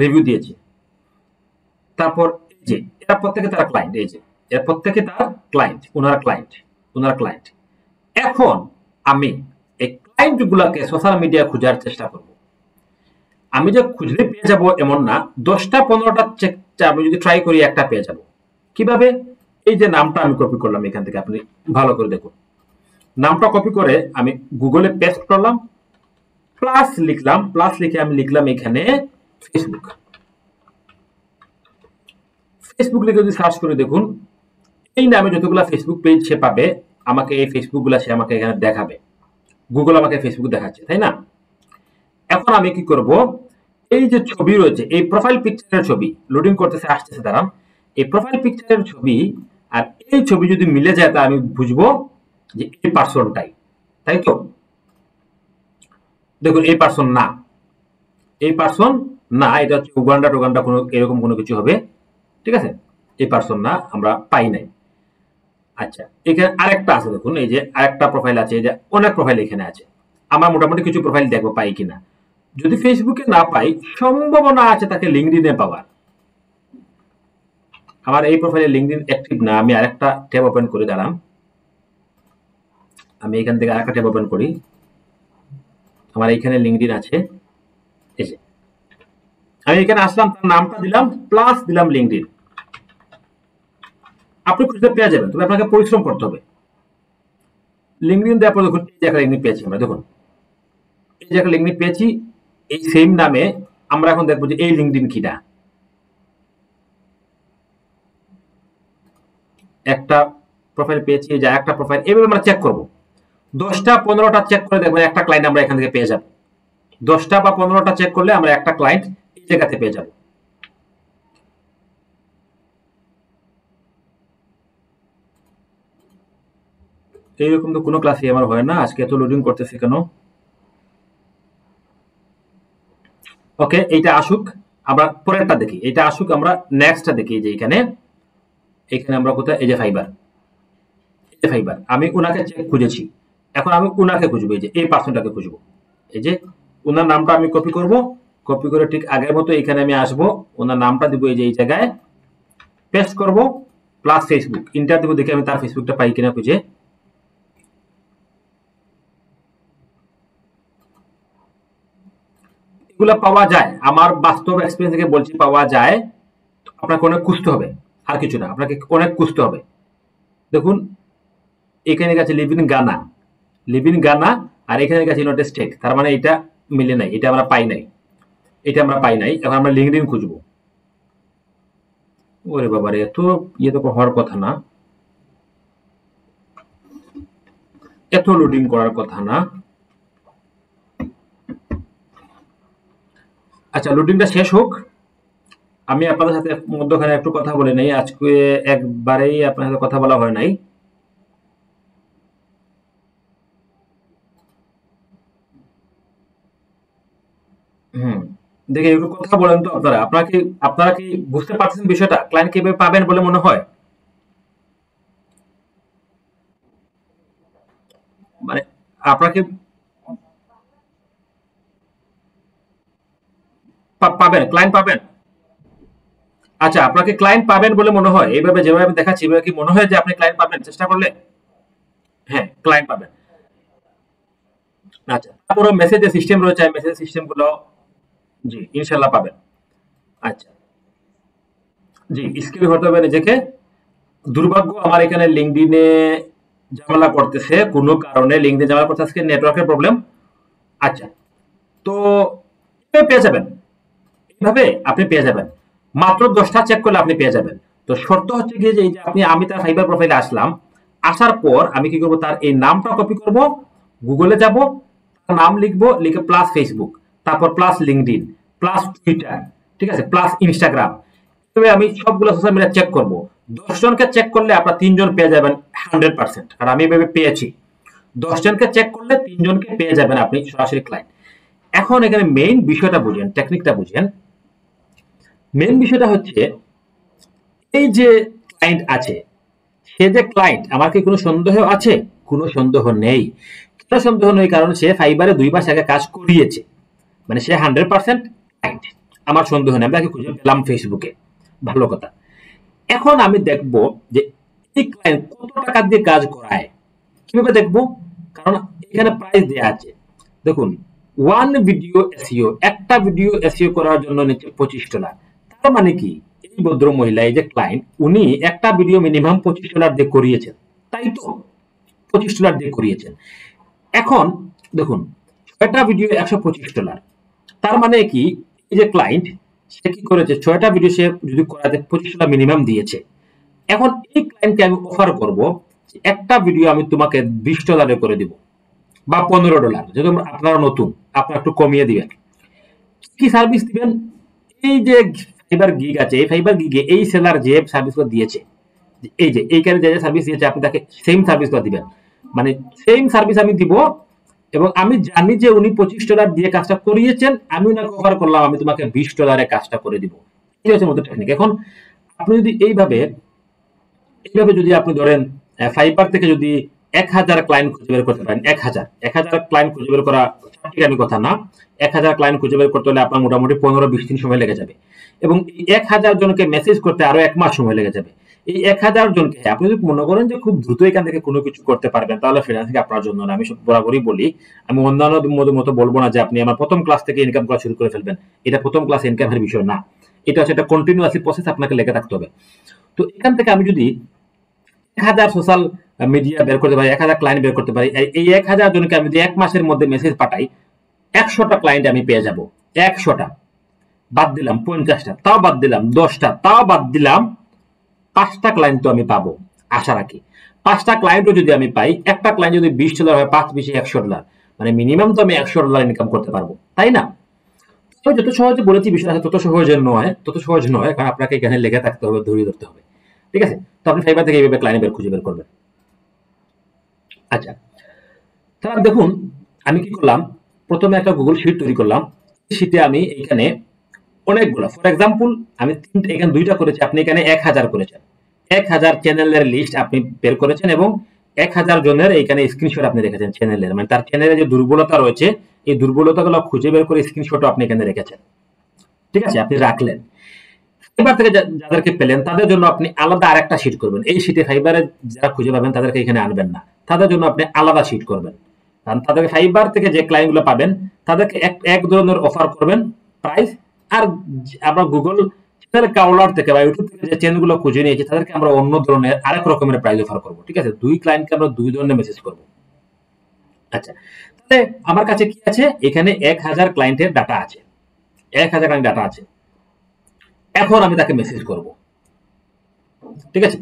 রিভিউ দিয়েছে। তারপর এই যে এরা প্রত্যেকে তার ক্লায়েন্ট, এই যে এরা প্রত্যেকে তার ক্লায়েন্ট, ওনারা ক্লায়েন্ট, ওনারা ক্লায়েন্ট। এখন আমি এই ক্লায়েন্ট গুলাকে সোশ্যাল মিডিয়া খোঁজার চেষ্টা করব। আমি যে খুঁজলে পেয়ে যাব এমন না, 10টা-15টা আমি যদি ট্রাই করি একটা পেয়ে যাব। কিভাবে? এই যে নামটা আমি কপি করলাম এখান থেকে, আপনি ভালো করে দেখুন, নামটা কপি করে আমি গুগলে পেস্ট করলাম, প্লাস লিখলাম, প্লাস লিখে আমি লিখলাম এখানে ফেসবুক। ফেসবুক লিখে যদি সার্চ করে দেখুন, এই নামে যতগুলো ফেসবুক পেজ সে পাবে, আমাকে এই ফেসবুক গুলা সে আমাকে এখানে দেখাবে। গুগল আমাকে ফেসবুক দেখাচ্ছে, তাই না? এখন আমি কি করব, এই যে ছবি রয়েছে, এই প্রোফাইল পিকচারের ছবি লোডিং করতেছে, আসতেছে, দাঁড়ান। এই প্রোফাইল পিকচারের ছবি আর এই ছবি যদি মিলে যায়, তা আমি বুঝবো যে এই পার্সনটাই, তাই তো? দেখুন এই পার্সন না, এই পার্সন না, এটা হচ্ছে উগান্ডা টুগান্ডা কোনো এরকম কোনো কিছু হবে। ঠিক আছে, এই পার্সন না, আমরা পাই নাই। আচ্ছা, এখানে আরেকটা আছে, দেখুন এই যে আরেকটা প্রোফাইল আছে, এই যে অনেক প্রোফাইল এখানে আছে। আমার মোটামুটি কিছু প্রোফাইল দেখবো পাই কিনা। যদি ফেসবুকে না পাই, সম্ভাবনা আছে তাকে লিঙ্কডইনে পাওয়ার। আমার এই প্রোফাইলে লিঙ্কডইন অ্যাক্টিভ না, আমি আরেকটা ট্যাব ওপেন করে, দাঁড়ান আমি এখান থেকে আরেকটা ট্যাব ওপেন করি। আমার এইখানে লিঙ্কডইন আছে, এই যে আমি এখানে আসলাম, তার নামটা দিলাম, প্লাস দিলাম লিঙ্কডইন। আপনি খুঁজতে পেয়ে যাবেন, তবে আপনাকে পরিশ্রম করতে হবে। লিঙ্কডইন দেওয়ার পর দেখুন এই যে একটা লিঙ্কডইন পেয়েছি আমরা, দেখুন এই যে একটা লিঙ্কডইন পেয়েছি, এই সেম নামে। আমরা এখন দেখবো যে এই লিঙ্কডইন কিনা। একটা প্রোফাইল পেয়েছি, যে একটা প্রোফাইল, এভাবে আমরা চেক করব। 10টা-15টা চেক করে দেখবেন একটা ক্লায়েন্ট আমরা এখান থেকে পেয়ে যাব। 10টা বা 15টা চেক করলে আমরা একটা ক্লায়েন্ট এই জায়গাতে পেয়ে যাব। এইরকম তো কোনো ক্লাসই আমার হয় না, আজকে এত লোডিং করতেছে কেন? ওকে, এইটা আসুক, আমরা পরেরটা দেখি। এটা আসুক, আমরা নেক্সটটা দেখি। যে এখানে, এখানে আমরা কোথায়, এই যে ফাইবার, এই যে ফাইবার, আমি উনাকে চেক খুঁজেছি। এখন আমি উনাকে খুঁজবো, এই যে এই পার্সনটাকে খুঁজবো। এই যে উনার নামটা আমি কপি করব, কপি করে ঠিক আগের মতো এখানে আমি আসব, ওনার নামটা দিব এই যে এই জায়গায়, পেস্ট করব, প্লাস ফেসবুক, ইন্টার দিব, দেখি আমি তার ফেসবুকটা পাই কিনা খুঁজে। এগুলো পাওয়া যায়, আমার বাস্তব এক্সপিরিয়েন্স থেকে বলছি, পাওয়া যায়। আপনাকে অনেক খুঁজতে হবে, আর কিছু না, আপনাকে অনেক খুঁজতে হবে। দেখুন এখানে গেছে live in Ghana, live in Ghana, আর এখানে গেছে ইউনাইটেড স্টেট, তার মানে এটা মিলে নাই, এটা আমরা পাই নাই, এটা আমরা পাই নাই। এখন আমরা লিঙ্কডইন খুঁজবো। ওরে বাবারে, এত ইয়ে তো হওয়ার কথা না, এত লোডিং করার কথা না। আচ্ছা, লোডিংটা শেষ হোক, আমি আপনাদের সাথে মধ্যখানে একটু কথা বলে নেই। আজকে একবারেই আপনার সাথে কথা বলা হয় নাই। হুম, দেখে একটু কথা বলেন তো আপনারা, আপনারা কি বুঝতে পারছেন বিষয়টা? ক্লায়েন্ট কিভাবে পাবেন বলে মনে হয়? মানে আপনাকে পাবেন, ক্লায়েন্ট পাবেন। আচ্ছা, আপনাকে ক্লায়েন্ট পাবেন বলে মনে হয়? এইভাবে যেভাবে আমি দেখাচ্ছি এভাবে কি মনে হয় যে আপনি ক্লায়েন্ট পাবেন চেষ্টা করলে? হ্যাঁ, ক্লায়েন্ট পাবেন। আচ্ছা, তারপরে মেসেজের সিস্টেম রয়েছে, মেসেজ সিস্টেম গুলো জি ইনশাল্লাহ পাবেন। আচ্ছা, জি স্কিল হতে হবে নিজেকে। দুর্ভাগ্য আমার এখানে লিঙ্কডিনে ঝামেলা করতেছে কোনো কারণে, লিঙ্কডিনে ঝামেলা করতেছে আজকে নেটওয়ার্কের প্রবলেম। আচ্ছা, তো এভাবে পেয়ে যাবেন, এইভাবে আপনি পেয়ে যাবেন। মাত্র 10টা চেক করলে আপনি পেয়ে যাবেন। তো শর্ত হচ্ছে গিয়ে যে এই যে আপনি, আমি তার ফাইবার প্রোফাইলে আসলাম, আসার পর আমি কি করব, তার এই নামটা কপি করব, গুগলে যাব, তার নাম লিখবো, লিখে প্লাস ফেসবুক, তারপর প্লাস লিঙ্কডিন, প্লাস টুইটার, ঠিক আছে, প্লাস ইনস্টাগ্রাম। তবে আমি সবগুলো সোশ্যাল মিডিয়া চেক করব। 10 জনকে চেক করলে আপনার 3 জন পেয়ে যাবেন 100%, আর আমি এভাবে পেয়েছি। 10 জনকে চেক করলে 3 জনকে পেয়ে যাবেন আপনি সরাসরি ক্লায়েন্ট। এখন এখানে মেইন বিষয়টা বুঝেন, টেকনিকটা বুঝেন। মেইন বিষয়টা হচ্ছে এই যে ক্লায়েন্ট আছে, সে যে ক্লায়েন্ট, আমার কি কোনো সন্দেহ আছে? কোনো সন্দেহ নেই। কেন সন্দেহ নেই? কারণ সে ফাইবারে 2 মাস আগে কাজ করিয়েছে, মানে সে 100% ক্লায়েন্ট। আমার সন্দেহ নেই, আমি তাকে খুঁজে পেলাম ফেসবুকে, ভালো কথা। এখন আমি দেখব যে এই ক্লায়েন্ট কত টাকা দিয়ে কাজ করায়। কিভাবে দেখবো? কারণ এখানে প্রাইস দেয়া আছে, দেখুন। ওয়ান ভিডিও এসইও, একটা ভিডিও এসইও করার জন্য নিচ্ছে $25। তার মানে কি, এই ভদ্র মহিলা, এই যে ক্লায়েন্ট, উনি একটা ভিডিও মিনিমাম $25 দিয়ে করিয়েছেন, তাই তো? $25 দিয়ে করিয়েছেন। এখন দেখুন, 6টা ভিডিও $125। তার মানে কি, এই যে ক্লায়েন্ট, সে কি করেছে, 6টা ভিডিও সে যদি করাতে $25 মিনিমাম দিয়েছে। এখন এই ক্লায়েন্টকে আমি অফার করব, একটা ভিডিও আমি তোমাকে $20 করে দিব, বা $15, যেহেতু আপনারা নতুন, আপনারা একটু কমিয়ে দিবেন। কি সার্ভিস দিবেন? এই যে ফাইবার গিগ আছে, এই ফাইবার গিগে এই সেলার যে সার্ভিসগুলো দিয়েছে, এই যে এইখানে যে সার্ভিস দিয়েছে, আপনি তাকে সেম সার্ভিসগুলো দিবেন। মানে সেম সার্ভিস আমি দিব, এবং আমি জানি যে উনি $25 দিয়ে কাজটা করিয়েছেন, আমি ওনাকে অফার করলাম আমি তোমাকে $20 কাজটা করে দিব। এই হচ্ছে মতো টেকনিক। এখন আপনি যদি এইভাবে এইভাবে যদি আপনি ধরেন ফাইবার থেকে যদি 1,000 ক্লায়েন্ট খুঁজে বের করতে পারেন, 1,000 ক্লায়েন্ট খুঁজে বের করা চারটিখানি কথা না। 1,000 ক্লায়েন্ট খুঁজে বের করতে হলে আপনার মোটামুটি 15-20 দিন সময় লেগে যাবে, এবং এই 1,000 জনকে মেসেজ করতে আরো 1 মাস সময় লেগে যাবে। এই 1,000 জনকে আপনি যদি মনে করেন যে খুব দ্রুত এখান থেকে কোনো কিছু করতে পারবেন, তাহলে ফ্রিল্যান্সিং আপনার জন্য না। আমি বরাবরই বলি, আমি অন্যান্য মতো বলবো না যে আপনি আমার প্রথম ক্লাস থেকে ইনকাম করা শুরু করে ফেলবেন। এটা প্রথম ক্লাস ইনকামের বিষয় না, এটা হচ্ছে একটা কন্টিনিউয়াসলি প্রসেস, আপনাকে লেগে থাকতে হবে। তো এখান থেকে আমি যদি 1,000 সোশ্যাল মিডিয়া বের করতে পারি, 1,000 ক্লায়েন্ট বের করতে পারি, এই 1,000 জনকে আমি যদি 1 মাসের মধ্যে মেসেজ পাঠাই, 100টা ক্লায়েন্ট আমি পেয়ে যাব। 100টা বাদ দিলাম, 50টা তাও বাদ দিলাম, 10টা তাও বাদ দিলাম, 5টা ক্লায়েন্ট তো আমি পাবো, আশা রাখি। 5টা ক্লায়েন্টও যদি আমি পাই, একটা ক্লায়েন্ট যদি $20 হয়, 5 × 100, মানে মিনিমাম তো আমি $100 ইনকাম করতে পারবো, তাই না? তো যত সহজে বলেছি বিষয়টা তত সহজে নয়, তত সহজ নয়, কারণ আপনাকে এখানে লেগে থাকতে হবে, ধরিয়ে ধরতে হবে, ঠিক আছে? তো আপনি ফাইবার থেকে এইভাবে ক্লায়েন্ট খুঁজে বের করবেন। আচ্ছা, তাহলে দেখুন, আমি কি করলাম, প্রথমে একটা গুগল শিট তৈরি করলাম। শিটে আমি এখানে অনেকগুলো, ফর এক্সাম্পল আমি এখানে 2টা করেছি, আপনি এখানে 1,000 করেছেন। 1,000 চ্যানেলের লিস্ট আপনি বের করেছেন, এবং 1,000 জনের এইখানে স্ক্রিনশট আপনি রেখেছেন চ্যানেলের, মানে তার চ্যানেলে যে দুর্বলতা রয়েছে, এই দুর্বলতাগুলো খুঁজে বের করে স্ক্রিনশটও আপনি এখানে রেখেছেন, ঠিক আছে, আপনি রাখলেন। ফাইবার থেকে যাদেরকে পেলেন তাদের জন্য আপনি আলাদা আরেকটা শিট করবেন। এই শিটে ফাইবারে যারা খুঁজে পাবেন তাদেরকে এখানে আনবেন না, তাদের জন্য আপনি আলাদা শিট করবেন। কারণ তাদেরকে ফাইবার থেকে যে ক্লায়েন্টগুলো পাবেন তাদেরকে এক ধরনের অফার করবেন প্রাইস, আর আমরা গুগল চ্যানেল কাউলার থেকে বা ইউটিউব থেকে যে চ্যানেলগুলো খুঁজে নিয়েছি তাদেরকে আমরা অন্য ধরনের আরেক রকমের প্রাইস অফার করবো, ঠিক আছে? 2 ক্লায়েন্টকে আমরা 2 ধরনের মেসেজ করবো। আচ্ছা, তাহলে আমার কাছে কি আছে, এখানে 1,000 ক্লায়েন্টের ডাটা আছে, 1,000 ক্লায়েন্ট ডাটা আছে। এখন আমি তাকে মেসেজ করব, ঠিক আছে?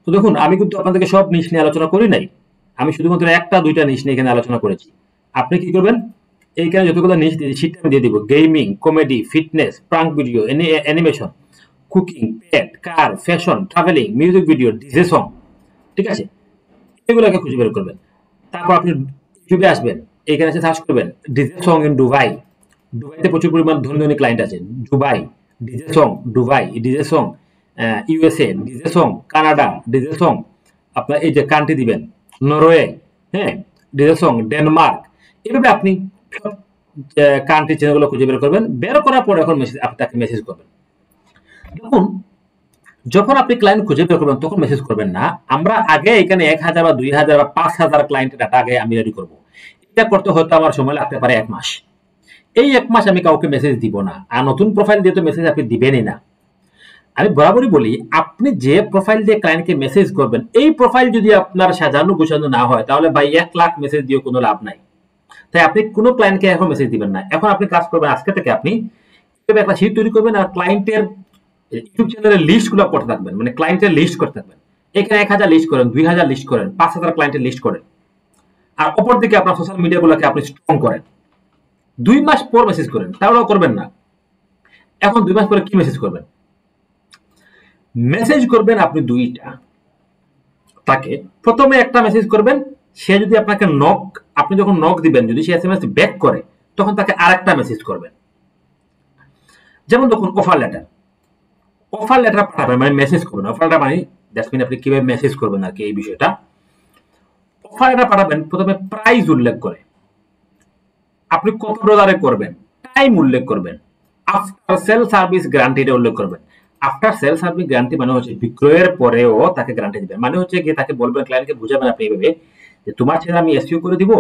তো দেখুন, আমি কিন্তু আপনাদেরকে সব নিশ নিয়ে আলোচনা করি নাই, আমি শুধুমাত্র 1টা 2টা নিশ নিয়ে এখানে আলোচনা করেছি। আপনি কি করবেন, এইখানে যতগুলো নিশ দিয়েছি সেটা আমি দিয়ে দিব, gaming, comedy, fitness, prank video, animation, cooking, pet, car, fashion, travelling, music video, DJ song, ঠিক আছে? এগুলোকে খুঁজে বের করবেন। তারপর আপনি ইউটিউবে আসবেন, এখানে এসে সার্চ করবেন ডিজে সং ইন দুবাই, দুবাইতে প্রচুর পরিমাণ ধনী ধনী ক্লায়েন্ট আছে। Dubai, DJ song, Dubai, DJ song, USA, DJ song, Canada, DJ song, আপনার এই যে কান্ট্রি দিবেন, নরওয়ে, হ্যাঁ, ডিজে সং, ডেনমার্ক, এভাবে আপনি সব কান্ট্রি চ্যানেলগুলো খুঁজে বের করবেন। বের করার পর এখন মেসেজ, আপনি তাকে মেসেজ করবেন। দেখুন, যখন আপনি ক্লায়েন্ট খুঁজে বের করবেন তখন মেসেজ করবেন না। আমরা আগে এখানে 1000 বা 2000 বা 5000 ক্লায়েন্টের ডাটা আগে আমি রেডি করবো। এটা করতে হয়তো আমার সময় লাগতে পারে 1 মাস। এই 1 মাস আমি কাউকে মেসেজ দিব না, আর নতুন প্রোফাইল দিয়ে তো মেসেজ আপনি দিবেনই না। আমি বরাবরই বলি, আপনি যে প্রোফাইল দিয়ে ক্লায়েন্টকে মেসেজ করবেন, এই প্রোফাইল যদি আপনার সাজানো গোছানো না হয়, তাহলে ভাই 1 লাখ মেসেজ দিয়ে কোনো লাভ নাই। তাই আপনি কোনো ক্লায়েন্টকে এখন মেসেজ দিবেন না। এখন আপনি কাজ করবেন, আজকে থেকে আপনি একটা শিট তৈরি করবেন আর ক্লায়েন্টের ইউটিউব চ্যানেলের লিস্ট গুলো করতে থাকবেন, মানে ক্লায়েন্টের লিস্ট করতে থাকবেন। এখানে 1000 লিস্ট করেন, 2000 লিস্ট করেন, 5000 ক্লায়েন্টের লিস্ট করেন, আর অপর দিকে আপনার সোশ্যাল মিডিয়া গুলোকে আপনি স্ট্রং করেন। 2 মাস পর মেসেজ করেন, তাহলেও করবেন না। এখন 2 মাস পরে কি মেসেজ করবেন? মেসেজ করবেন আপনি দুইটা। তাকে প্রথমে একটা মেসেজ করবেন, সে যদি আপনাকে নক, আপনি যখন নক দিবেন, যদি সে এসএমএস ব্যাক করে, তখন তাকে আরেকটা মেসেজ করবেন। যেমন দেখুন, অফার লেটার পাঠাবেন, মানে মেসেজ করবেন। অফার লেটার মানে দ্যাটস মিন আপনি কিভাবে মেসেজ করবেন আর কি, এই বিষয়টা। অফার লেটার পাঠাবেন, প্রথমে প্রাইস উল্লেখ করে, আপনি কত ডলারে করবেন, টাইম উল্লেখ করবেন, আফটার সেল সার্ভিস গ্যারান্টিটা উল্লেখ করবেন। আফটার সেল সার্ভিস গ্যারান্টি মানে হচ্ছে বিক্রয়ের পরেও তাকে গ্যারান্টি দিবেন। মানে হচ্ছে কি, তাকে বলবেন, ক্লায়েন্টকে বুঝাবেন আপনি এইভাবে যে তোমার চ্যানেল আমি এসইও করে দিব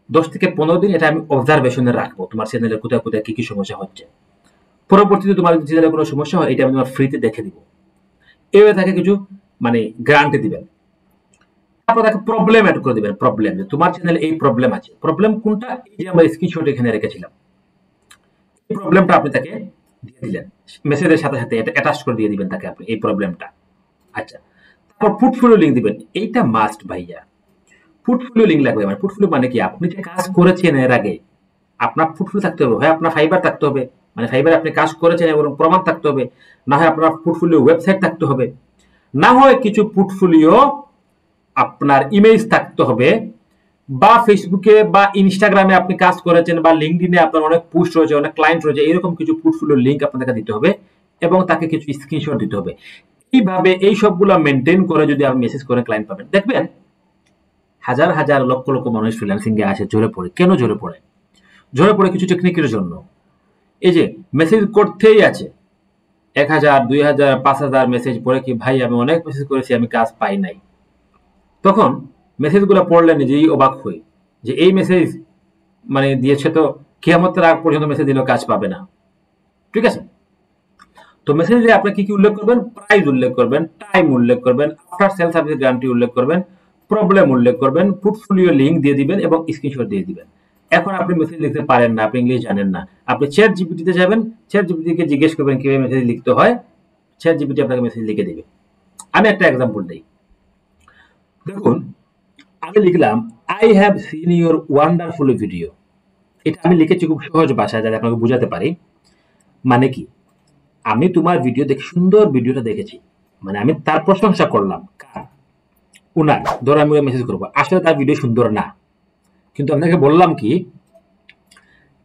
10 থেকে 15 দিন, এটা আমি অবজারভেশনে রাখবো, তোমার চ্যানেলে কোথায় কোথায় কি কি সমস্যা হচ্ছে। পরবর্তীতে তোমার চ্যানেলে কোনো সমস্যা হয়, এটা আমি তোমার ফ্রিতে দেখে দিব। এইভাবে তাকে কিছু মানে গ্যারান্টি দিবেন। তারপর তাকে প্রবলেম অ্যাড করে দিবেন। প্রবলেম, যে তোমার চ্যানেলে এই প্রবলেম আছে। প্রবলেম কোনটা? এই যে আমরা স্ক্রিনশট এখানে রেখেছিলাম, এই প্রবলেমটা আপনি তাকে দিয়ে দিলেন, মেসেজের সাথে সাথে এটা অ্যাটাচ করে দিয়ে দিবেন তাকে আপনি এই প্রবলেমটা। আচ্ছা, তারপর পোর্টফোলিও লিংক দিবেন। এইটা মাস্ট ভাইয়া, পোর্টফোলিও লিংক লাগবে। মানে পোর্টফোলিও মানে কি, আপনি যে কাজ করেছেন এর আগে, আপনার পোর্টফোলিও থাকতে হবে। হয় আপনার ফাইবার থাকতে হবে, মানে ফাইবারে আপনি কাজ করেছেন এবং প্রমাণ থাকতে হবে। না হয় আপনার পোর্টফোলিও ওয়েবসাইট থাকতে হবে। না হয় কিছু পোর্টফোলিও আপনার ইমেজ থাকতে হবে, বা ফেসবুকে বা ইনস্টাগ্রামে আপনি কাজ করেছেন, বা লিঙ্কডিনে আপনার অনেক পোস্ট রয়েছে, অনেক ক্লায়েন্ট রয়েছে, এরকম কিছু পোর্টফোলিও লিঙ্ক আপনাকে দিতে হবে এবং তাকে কিছু স্ক্রিনশট দিতে হবে। এইভাবে এই সবগুলো মেনটেন করে যদি আপনি মেসেজ করে ক্লায়েন্ট পাবেন, দেখবেন হাজার হাজার লক্ষ লক্ষ মানুষ ফ্রিল্যান্সিং এ আসে, ঝরে পড়ে। কেন ঝরে পড়ে? ঝরে পড়ে কিছু টেকনিকের জন্য। এই যে মেসেজ করতেই আছে 1000, 2000, 5000 মেসেজ পড়ে কি, ভাই আমি অনেক মেসেজ করেছি, আমি কাজ পাই নাই। তখন মেসেজগুলো পড়লে নিজেই অবাক হই যে এই মেসেজ মানে দিয়েছে তো কিয়ামতের আগ পর্যন্ত মেসেজ দিলেও কাজ পাবে না। ঠিক আছে? তো মেসেজে আপনি কি কি উল্লেখ করবেন? প্রাইস উল্লেখ করবেন, টাইম উল্লেখ করবেন, আফটার সেল সার্ভিস গ্যারান্টি উল্লেখ করবেন, প্রবলেম উল্লেখ করবেন, পোর্টফোলিও লিংক দিয়ে দিবেন এবং স্ক্রিনশট দিয়ে দিবেন। এখন আপনি মেসেজ লিখতে পারেন না, আপনি ইংলিশ জানেন না, আপনি চ্যাট জিপিটিতে যাবেন, চ্যাট জিপিটিকে জিজ্ঞেস করবেন কিভাবে মেসেজ লিখতে হয়, চ্যাট জিপিটি আপনাকে মেসেজ লিখে দিবে। আমি একটা এক্সাম্পল দিই। দেখুন, আমি লিখলাম, I have seen your wonderful video. এটা আমি লিখেছি খুব সহজ ভাষায়, যাতে আপনাকে বুঝাতে পারি। মানে কি, আমি তোমার ভিডিও দেখে, সুন্দর ভিডিওটা দেখেছি, মানে আমি তার প্রশংসা করলাম। কার? উনার। ধরো আমি মেসেজ করবো, আসলে তার ভিডিও সুন্দর না, কিন্তু আপনাকে বললাম কি,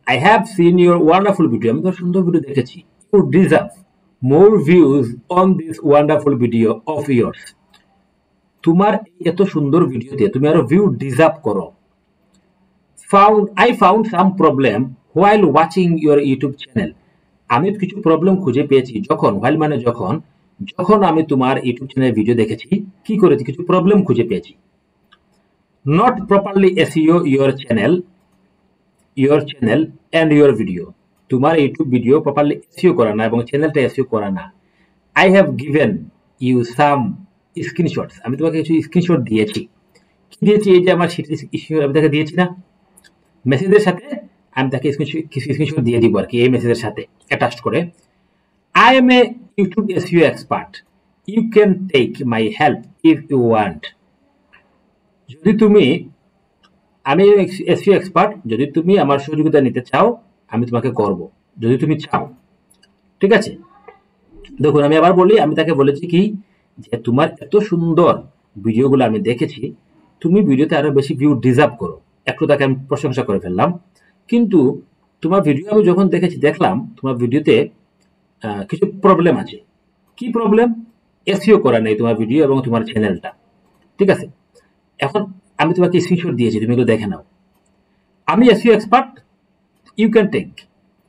I have seen your wonderful video, আমি তোমার সুন্দর ভিডিও দেখেছি। You deserve more views on this wonderful video of years. তোমার এত সুন্দর ভিডিওতে তুমি আরো ভিউ ডিজার্ভ করো। I found some problem while watching your YouTube channel. আমি কিছু প্রবলেম খুঁজে পেয়েছি যখন, while মানে যখন, যখন আমি তোমার ইউটিউব চ্যানেলের ভিডিও দেখেছি, কি করেছি, কিছু প্রবলেম খুঁজে পেয়েছি। Not properly SEO your channel and your video. তোমার ইউটিউব ভিডিও প্রপারলি এসইও করা না এবং চ্যানেলটা এসইও করা না। I have given you some screenshots. আমি তোমাকে কিছু স্ক্রিনশট দিয়েছি। কি দিয়েছি? এই যে আমার স্ক্রিনশট আমি তাকে দিয়েছি না, মেসেজের সাথে আমি তাকে কিছু স্ক্রিনশট দিয়ে দিব আর কি, এই মেসেজের সাথে অ্যাটাচ করে। I am a YouTube SEO expert, you can take my help if you want. যদি তুমি, আমি এসইও এক্সপার্ট, যদি তুমি আমার সহযোগিতা নিতে চাও আমি তোমাকে করব, যদি তুমি চাও। ঠিক আছে? দেখুন, আমি আবার বলি, আমি তাকে বলেছি কি, যে তোমার এত সুন্দর ভিডিওগুলো আমি দেখেছি, তুমি ভিডিওতে আরো বেশি ভিউ ডিজার্ভ করো। একটু তাকে আমি প্রশংসা করে ফেললাম, কিন্তু তোমার ভিডিও আমি যখন দেখেছি দেখলাম তোমার ভিডিওতে কিছু প্রবলেম আছে। কি প্রবলেম? এসইও করা নেই তোমার ভিডিও এবং তোমার চ্যানেলটা। ঠিক আছে? এখন আমি তোমাকে স্ক্রিনশট দিয়েছি, তুমি এগুলো দেখে নাও। আমি SEO expert, you can take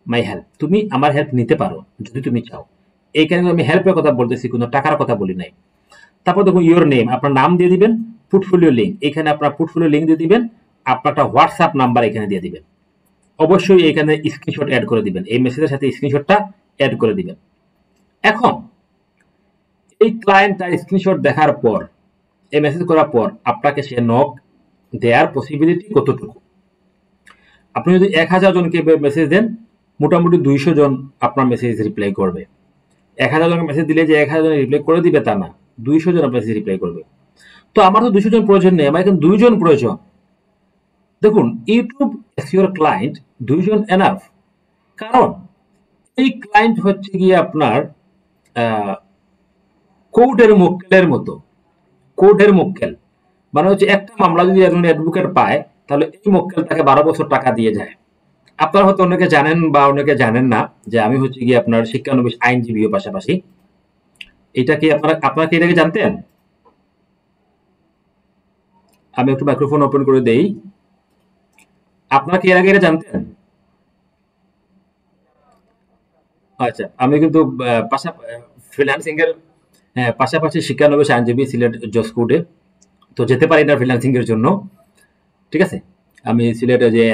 my help. তুমি আমার হেল্প নিতে পারো যদি তুমি চাও। এইখানে আমি হেল্পের কথা বলতেছি, কোনো টাকার কথা বলি নাই। তারপর দেখুন ইওর নেম, আপনার নাম দিয়ে দিবেন, পোর্টফোলিও লিঙ্ক, এখানে আপনার পোর্টফোলিও লিঙ্ক দিয়ে দিবেন, আপনার একটা হোয়াটসঅ্যাপ নাম্বার এখানে দিয়ে দিবেন। অবশ্যই এখানে স্ক্রিনশট অ্যাড করে দিবেন, এই মেসেজের সাথে স্ক্রিনশটটা অ্যাড করে দিবেন। এখন এই ক্লায়েন্ট তার স্ক্রিনশট দেখার পর, এই মেসেজ করার পর আপনাকে সে নক দেওয়ার পসিবিলিটি কতটুকু? আপনি যদি 1000 জনকে মেসেজ দেন, মোটামুটি 200 জন আপনার মেসেজ রিপ্লাই করবে। 1000 জনকে মেসেজ দিলে যে 1000 জন রিপ্লাই করে দিবে তা না, 200 জন মেসেজ রিপ্লাই করবে। তো আমার তো 200 জন প্রয়োজন নেই, আমার এখন 2 জন প্রয়োজন। দেখুন ইউটিউব এসইওর ক্লায়েন্ট 2 জন এনাফ। কারণ এই ক্লায়েন্ট হচ্ছে গিয়ে আপনার কোর্টের মক্কেলের মতো। কোর্টের মক্কেল মানে হচ্ছে একটা মামলা যদি একজন অ্যাডভোকেট পায়, তাহলে এই মক্কেল তাকে 12 বছর টাকা দিয়ে যায়। আপনারা হয়তো অনেকে জানেন বা অনেকে জানেন না যে আমি হচ্ছে গিয়ে আপনার শিক্ষানবিশ আইনজীবীও পাশাপাশি। এটা কি আপনারা কি এটাকে জানতেন? আমি একটু মাইক্রোফোন ওপেন করে দেই। আপনারা কি এর আগে এটা জানতেন? আচ্ছা, আমি কিন্তু ফ্রিল্যান্সিং এর পাশাপাশি শিক্ষানবিশ আইনজীবী সিলেট জজ কোর্টে। তো যেতে পারি না ফ্রিল্যান্সিং এর জন্য। ঠিক আছে? আমি সিলেটে যে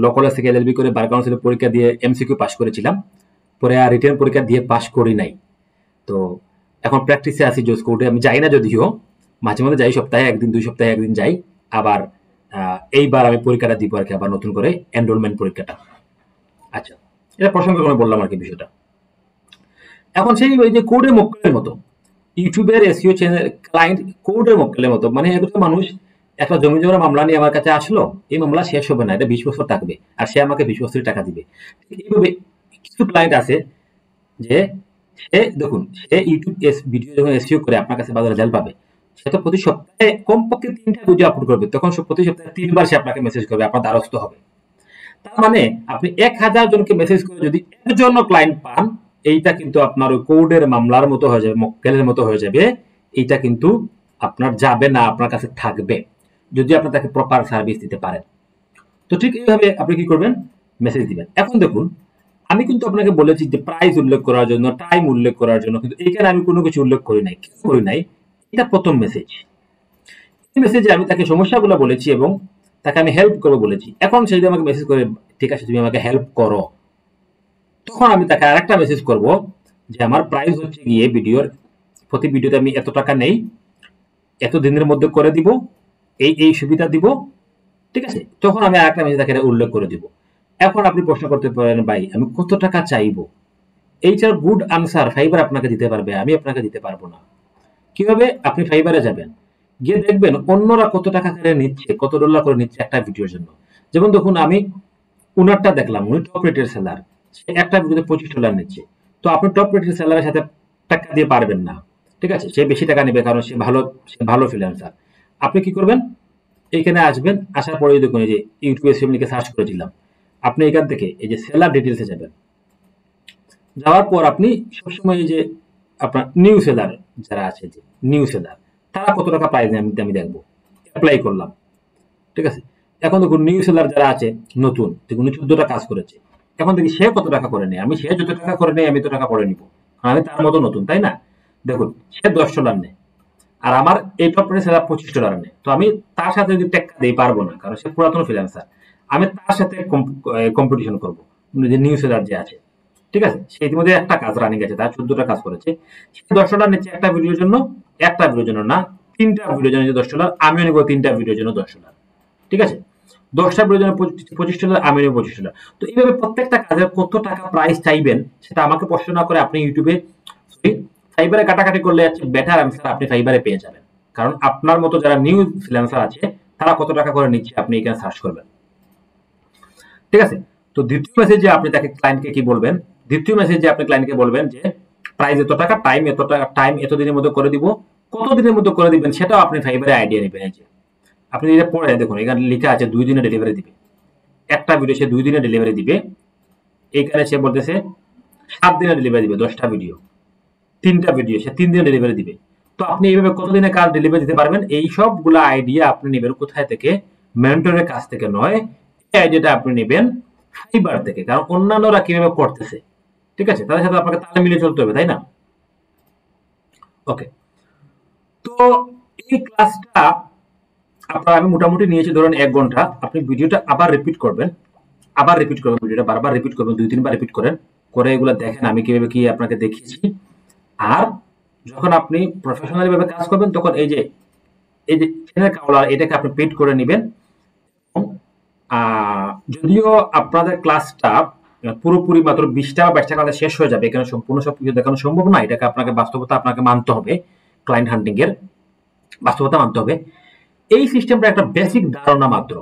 ল কলেজ থেকে এলএলবি করে বার কাউন্সিলের পরীক্ষা দিয়ে এমসিকিউ পাস করেছিলাম। পরে আর রিটেন পরীক্ষা দিয়ে পাস করি নাই। তো এখন প্র্যাকটিসে আছি জজ কোর্টে। আমি যাই না যদিও, মাঝে মধ্যে যাই, সপ্তাহে একদিন 2 সপ্তাহে একদিন যাই। আবার এইবার আমি পরীক্ষাটা দিব আর কি, আবার নতুন করে এনরোলমেন্ট পরীক্ষাটা। আচ্ছা, এটা প্রসঙ্গক্রমে বললাম আর কি বিষয়টা। এখন সেই ওই যে কোর্টের মক্কেলের মতো ইউটিউবের এসইও চ্যানেল ক্লায়েন্ট কোর্টের মক্কেলের মতো, মানে একজন মানুষ একটা জমি জমার মামলা নিয়ে আমার কাছে আসলো, এই মামলা শেষ হবে না, এটা 20 বছর থাকবে, আর সে আমাকে 20 বছর টাকা দিবে। এইভাবে কিছু ক্লায়েন্ট আছে যে সে দেখুন সে ইউটিউব ভিডিও যখন এসইও করে আপনার কাছে ভালো রেজাল্ট পাবে, সে তো প্রতি সপ্তাহে কমপক্ষে 3টা ভিডিও আপলোড করবে, তখন প্রতি সপ্তাহে 3 বার সে আপনাকে মেসেজ করবে, আপনার দ্বারস্থ হবে। তার মানে আপনি 1000 জনকে মেসেজ করে যদি একজনও ক্লায়েন্ট পান, এইটা কিন্তু আপনার ওই কোর্টের মামলার মতো হয়ে যাবে, মক্কেলের মতো হয়ে যাবে। এইটা কিন্তু আপনার যাবে না, আপনার কাছে থাকবে যদি আপনি তাকে প্রপার সার্ভিস দিতে পারেন। তো ঠিক এইভাবে আপনি কি করবেন? মেসেজ দিবেন। এখন দেখুন আমি কিন্তু আপনাকে বলেছি যে প্রাইস উল্লেখ করার জন্য, টাইম উল্লেখ করার জন্য, কিন্তু এইখানে আমি কোনো কিছু উল্লেখ করি নাই। কেন করি নাই? এটা প্রথম মেসেজ। এই মেসেজে আমি তাকে সমস্যাগুলো বলেছি এবং তাকে আমি হেল্প করবো বলেছি। এখন সে যদি আমাকে মেসেজ করে ঠিক আছে তুমি আমাকে হেল্প করো, তখন আমি তাকে আরেকটা মেসেজ করব যে আমার প্রাইস হচ্ছে গিয়ে ভিডিওর প্রতি ভিডিওতে আমি এত টাকা নেই, এত দিনের মধ্যে করে দিব, এই এই সুবিধা দিব। ঠিক আছে? তখন আমি আরেকটা মেসেজ তাকে উল্লেখ করে দিব। এখন আপনি প্রশ্ন করতে পারেন ভাই আমি কত টাকা চাইবো? এইটার গুড আনসার ফাইবার আপনাকে দিতে পারবে, আমি আপনাকে দিতে পারবো না। কিভাবে? আপনি ফাইবারে যাবেন, গিয়ে দেখবেন অন্যরা কত টাকা করে নিচ্ছে, কত ডলার করে নিচ্ছে একটা ভিডিওর জন্য। যেমন দেখুন আমি উনারটা দেখলাম, উনি টপ রেটের সেলার, সে একটা ভিডিওতে $25 নিচ্ছে। তো আপনি টপ রেটের সেলারের সাথে টাকা দিয়ে পারবেন না। ঠিক আছে? সে বেশি টাকা নেবে কারণ সে ভালো ফ্রিল্যান্সার। আপনি কি করবেন? এইখানে আসবেন, আসার পরে দেখুন এই যে ইউটিউবে লিখে সার্চ করেছিলাম, আপনি এখান থেকে এই যে সেলার ডিটেলসে যাবেন। যাওয়ার পর আপনি সবসময় এই যে আপনার নিউ সেলার যারা আছে, যে নিউ সেলার তারা কত টাকা প্রাইস নেয় আমি দেখবো। অ্যাপ্লাই করলাম। ঠিক আছে? এখন দেখুন নিউ সেলার যারা আছে নতুন, দেখুন 14টা কাজ করেছে। এখন দেখি সে কত টাকা করে নেয়, আমি সে যত টাকা করে নেই আমি তো টাকা করে নিব, আমি তার মতো নতুন, তাই না? দেখুন সে $10 নেয়, আর আমার এই টপ রেটের সেলার $25 নেয়। তো আমি তার সাথে যদি টেক্কা দিই পারবো না, কারণ সে পুরাতন ফ্রিল্যান্সার। আমি তার সাথে কম্পিটিশন করবো, যে নিউ সেলার যে আছে। ঠিক আছে? সে ইতিমধ্যে একটা কাজ রানিং আছে, তার 14টা কাজ করেছে। সে $10 নিচ্ছে একটা ভিডিওর জন্য, একটা ভিডিওর জন্য না, 3টা ভিডিওর জন্য $10, আমিও নিবো 3টা ভিডিওর জন্য $10। ঠিক আছে? 10টা ভিডিওর জন্য $25, আমি নিবো $25। তো এইভাবে প্রত্যেকটা কাজের কত টাকা প্রাইস চাইবেন সেটা আমাকে প্রশ্ন না করে আপনি ইউটিউবে ফাইবারে কাটাকাটি করলে বেটার অ্যান্সার আপনি ফাইবারে পেয়ে যাবেন। কারণ আপনার মতো যারা নিউ ফ্রিল্যান্সার আছে তারা কত টাকা করে নিচ্ছে আপনি এখানে সার্চ করবেন। ঠিক আছে? তো দ্বিতীয় মেসেজে আপনি তাকে ক্লায়েন্টকে কি বলবেন? দ্বিতীয় মেসেজে আপনি ক্লায়েন্টকে বলবেন যে প্রাইস এত টাকা, টাইম এত টাকা, টাইম এত দিনের মধ্যে করে দিব। কত দিনের মধ্যে করে দিবেন সেটাও আপনি ফাইবারে আইডিয়া নেবেন। এই যে আপনি এটা পড়ে দেখুন, এখানে লেখা আছে 2 দিনে ডেলিভারি দিবে। একটা ভিডিও সে 2 দিনে ডেলিভারি দিবে, এখানে সে বলতেছে 7 দিনে ডেলিভারি দিবে 10টা ভিডিও, 3টা ভিডিও সে 3 দিনে ডেলিভারি দিবে। তো আপনি এইভাবে কতদিনে কাজ ডেলিভারি দিতে পারবেন? এই সবগুলো আইডিয়া আপনি নেবেন কোথায় থেকে? মেন্টরের কাছ থেকে নয়, এই আইডিয়াটা আপনি নেবেন ফাইবার থেকে। কারণ অন্যান্যরা কিভাবে করতেছে, ঠিক আছে, তাদের সাথে আপনাকে তাল মিলিয়ে চলতে হবে, তাই না? ওকে, তো এই ক্লাসটা আপনার আমি মোটামুটি নিয়েছি ধরেন 1 ঘন্টা। আপনি ভিডিওটা আবার রিপিট করবেন, ভিডিওটা বারবার রিপিট করবেন, 2-3 বার রিপিট করেন, করে এগুলো দেখেন আমি কিভাবে কি আপনাকে দেখিয়েছি। আর যখন আপনি প্রফেশনালি ভাবে কাজ করবেন তখন এই যে চ্যানেল কাউলার এটাকে আপনি পেড করে নেবেন। যদিও আপনাদের ক্লাসটা পুরোপুরি মাত্র 20টা বা 22টা ক্লাসে শেষ হয়ে যাবে, এখানে সম্পূর্ণ সবকিছু দেখানো সম্ভব না, এটাকে আপনাকে বাস্তবতা আপনাকে মানতে হবে, ক্লায়েন্ট হান্টিং এর বাস্তবতা মানতে হবে। এই সিস্টেমটা একটা বেসিক ধারণা মাত্র,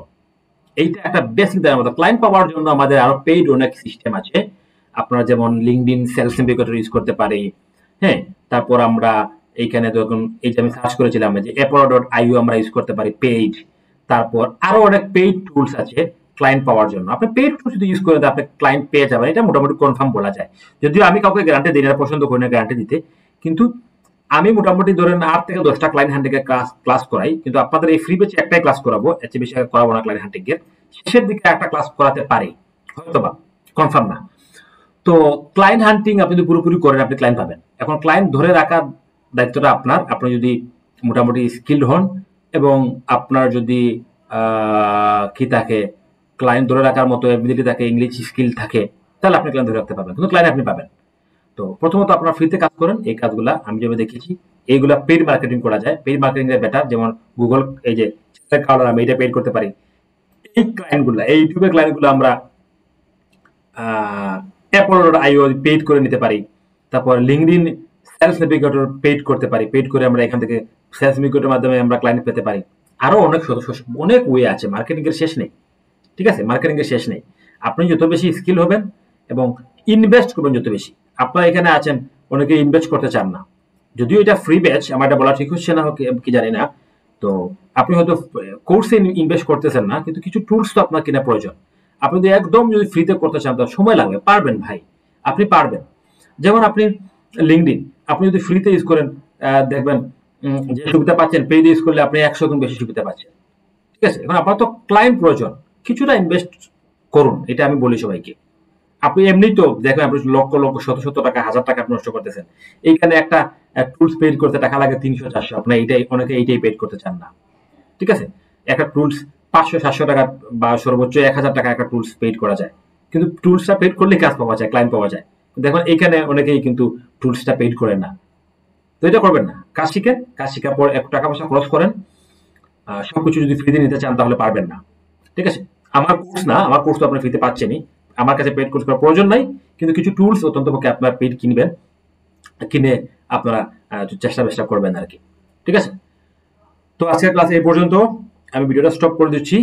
এইটা একটা বেসিক ধারণা মাত্র। ক্লায়েন্ট পাওয়ার জন্য আমাদের আরো পেইড অনেক সিস্টেম আছে, আপনারা যেমন লিঙ্কডইন সেলস ইন্ডিকেটর ইউজ করতে পারি, হ্যাঁ, তারপর আমরা এইখানে যখন এই যে আমি সার্চ করেছিলাম যে apollo.io আমরা ইউজ করতে পারি পেইড, তারপর আরো অনেক পেইড টুলস আছে ক্লায়েন্ট পাওয়ার জন্য। আপনি পেইড টুলস যদি ইউজ করেন আপনি ক্লায়েন্ট পেয়ে যাবেন, এটা মোটামুটি কনফার্ম বলা যায়। যদিও আমি কাউকে গ্যারান্টি দিই না, পছন্দ করি না গ্যারান্টি দিতে, কিন্তু আমি মোটামুটি ধরেন 8 থেকে 10টা ক্লায়েন্ট হান্টিং এর ক্লাস করাই, কিন্তু আপনাদের এই ফ্রি ব্যাচে একটাই ক্লাস করাবো, এর চেয়ে বেশি করাবো না ক্লায়েন্ট হান্টিং এর। শেষের দিকে একটা ক্লাস করাতে পারি হয়তোবা, কনফার্ম না। তো ক্লায়েন্ট হান্টিং আপনি যদি পুরোপুরি করেন আপনি ক্লায়েন্ট পাবেন। এখন ক্লায়েন্ট ধরে রাখার দায়িত্বটা আপনার, আপনি যদি মোটামুটি স্কিলড হন এবং আপনার যদি কি থাকে ক্লায়েন্ট ধরে রাখার মতো এবিলিটি থাকে, ইংলিশ স্কিল থাকে, তাহলে আপনি ক্লায়েন্ট ধরে রাখতে পারবেন, কিন্তু ক্লায়েন্ট আপনি পাবেন। তো প্রথমত আপনার ফ্রিতে কাজ করেন, এই কাজগুলা আমি যেভাবে দেখেছি এইগুলা পেইড মার্কেটিং করা যায়, পেইড মার্কেটিং এর বেটার। যেমন গুগল এই যে কালার আমি এটা পেইড করতে পারি, এই ক্লায়েন্টগুলা এই ইউটিউবের ক্লায়েন্টগুলো আমরা apollo.io পেইড করে নিতে পারি, তারপর লিঙ্কডইন সেলস নেভিগেটর পেইড করতে পারি, পেইড করে আমরা এখান থেকে সেলস নেভিগেটরের মাধ্যমে আমরা ক্লায়েন্ট পেতে পারি। আরো অনেক ওয়ে আছে, মার্কেটিং এর শেষ নেই, ঠিক আছে, মার্কেটিং এর শেষ নেই। আপনি যত বেশি স্কিল হবেন এবং ইনভেস্ট করবেন যত বেশি, আপনারা এখানে আছেন অনেকে ইনভেস্ট করতে চান না, যদিও এটা ফ্রি ব্যাচ, আমার এটা বলা ঠিক হচ্ছে না কি জানি না। তো আপনি হয়তো কোর্সে ইনভেস্ট করতেছেন না, কিন্তু কিছু টুলস তো আপনার কেনা প্রয়োজন। আপনি যদি একদম যদি ফ্রিতে করতে চান তাহলে সময় লাগবে, পারবেন ভাই, আপনি পারবেন। যেমন আপনি লিঙ্কডইন আপনি যদি ফ্রিতে ইউজ করেন দেখবেন যে সুবিধা পাচ্ছেন, পেইড ইউজ করলে আপনি 100 গুণ বেশি সুবিধা পাচ্ছেন, ঠিক আছে। এখন আপনার তো ক্লায়েন্ট প্রয়োজন, কিছুটা ইনভেস্ট করুন, এটা আমি বলি সবাইকে। আপনি এমনি তো দেখবেন আপনি লক্ষ লক্ষ শত টাকা হাজার টাকা আপনি নষ্ট করতেছেন, এইখানে একটা টুলস পেইড করতে টাকা লাগে 300-400, আপনি এইটাই অনেকে এইটাই পেইড করতে চান না, ঠিক আছে। একটা টুলস 500-700 টাকা বা সর্বোচ্চ 1000 টাকা একটা টুলস পেইড করা যায়, কিন্তু টুলসটা পেইড করলে কাজ পাওয়া যায়, ক্লায়েন্ট পাওয়া যায়। দেখুন এইখানে অনেকেই কিন্তু টুলসটা পেইড করেন না, তো এটা করবেন না। কাজ শিখেন, কাজ শেখার পর একটু টাকা পয়সা খরচ করেন, সবকিছু যদি ফ্রিতে নিতে চান তাহলে পারবেন না, ঠিক আছে। আমার কোর্স না, আমার কোর্স তো আপনি ফ্রিতে পাচ্ছেনই, আমার কাছে পেইড কোর্স করার প্রয়োজন নাই, কিন্তু কিছু টুলস অত্যন্ত পক্ষে আপনার পেইড কিনবেন, কিনে আপনারা চেষ্টা করবেন আর কি, ঠিক আছে। তো আজকের ক্লাস এই পর্যন্ত, আমি ভিডিওটা স্টপ করে দিচ্ছি।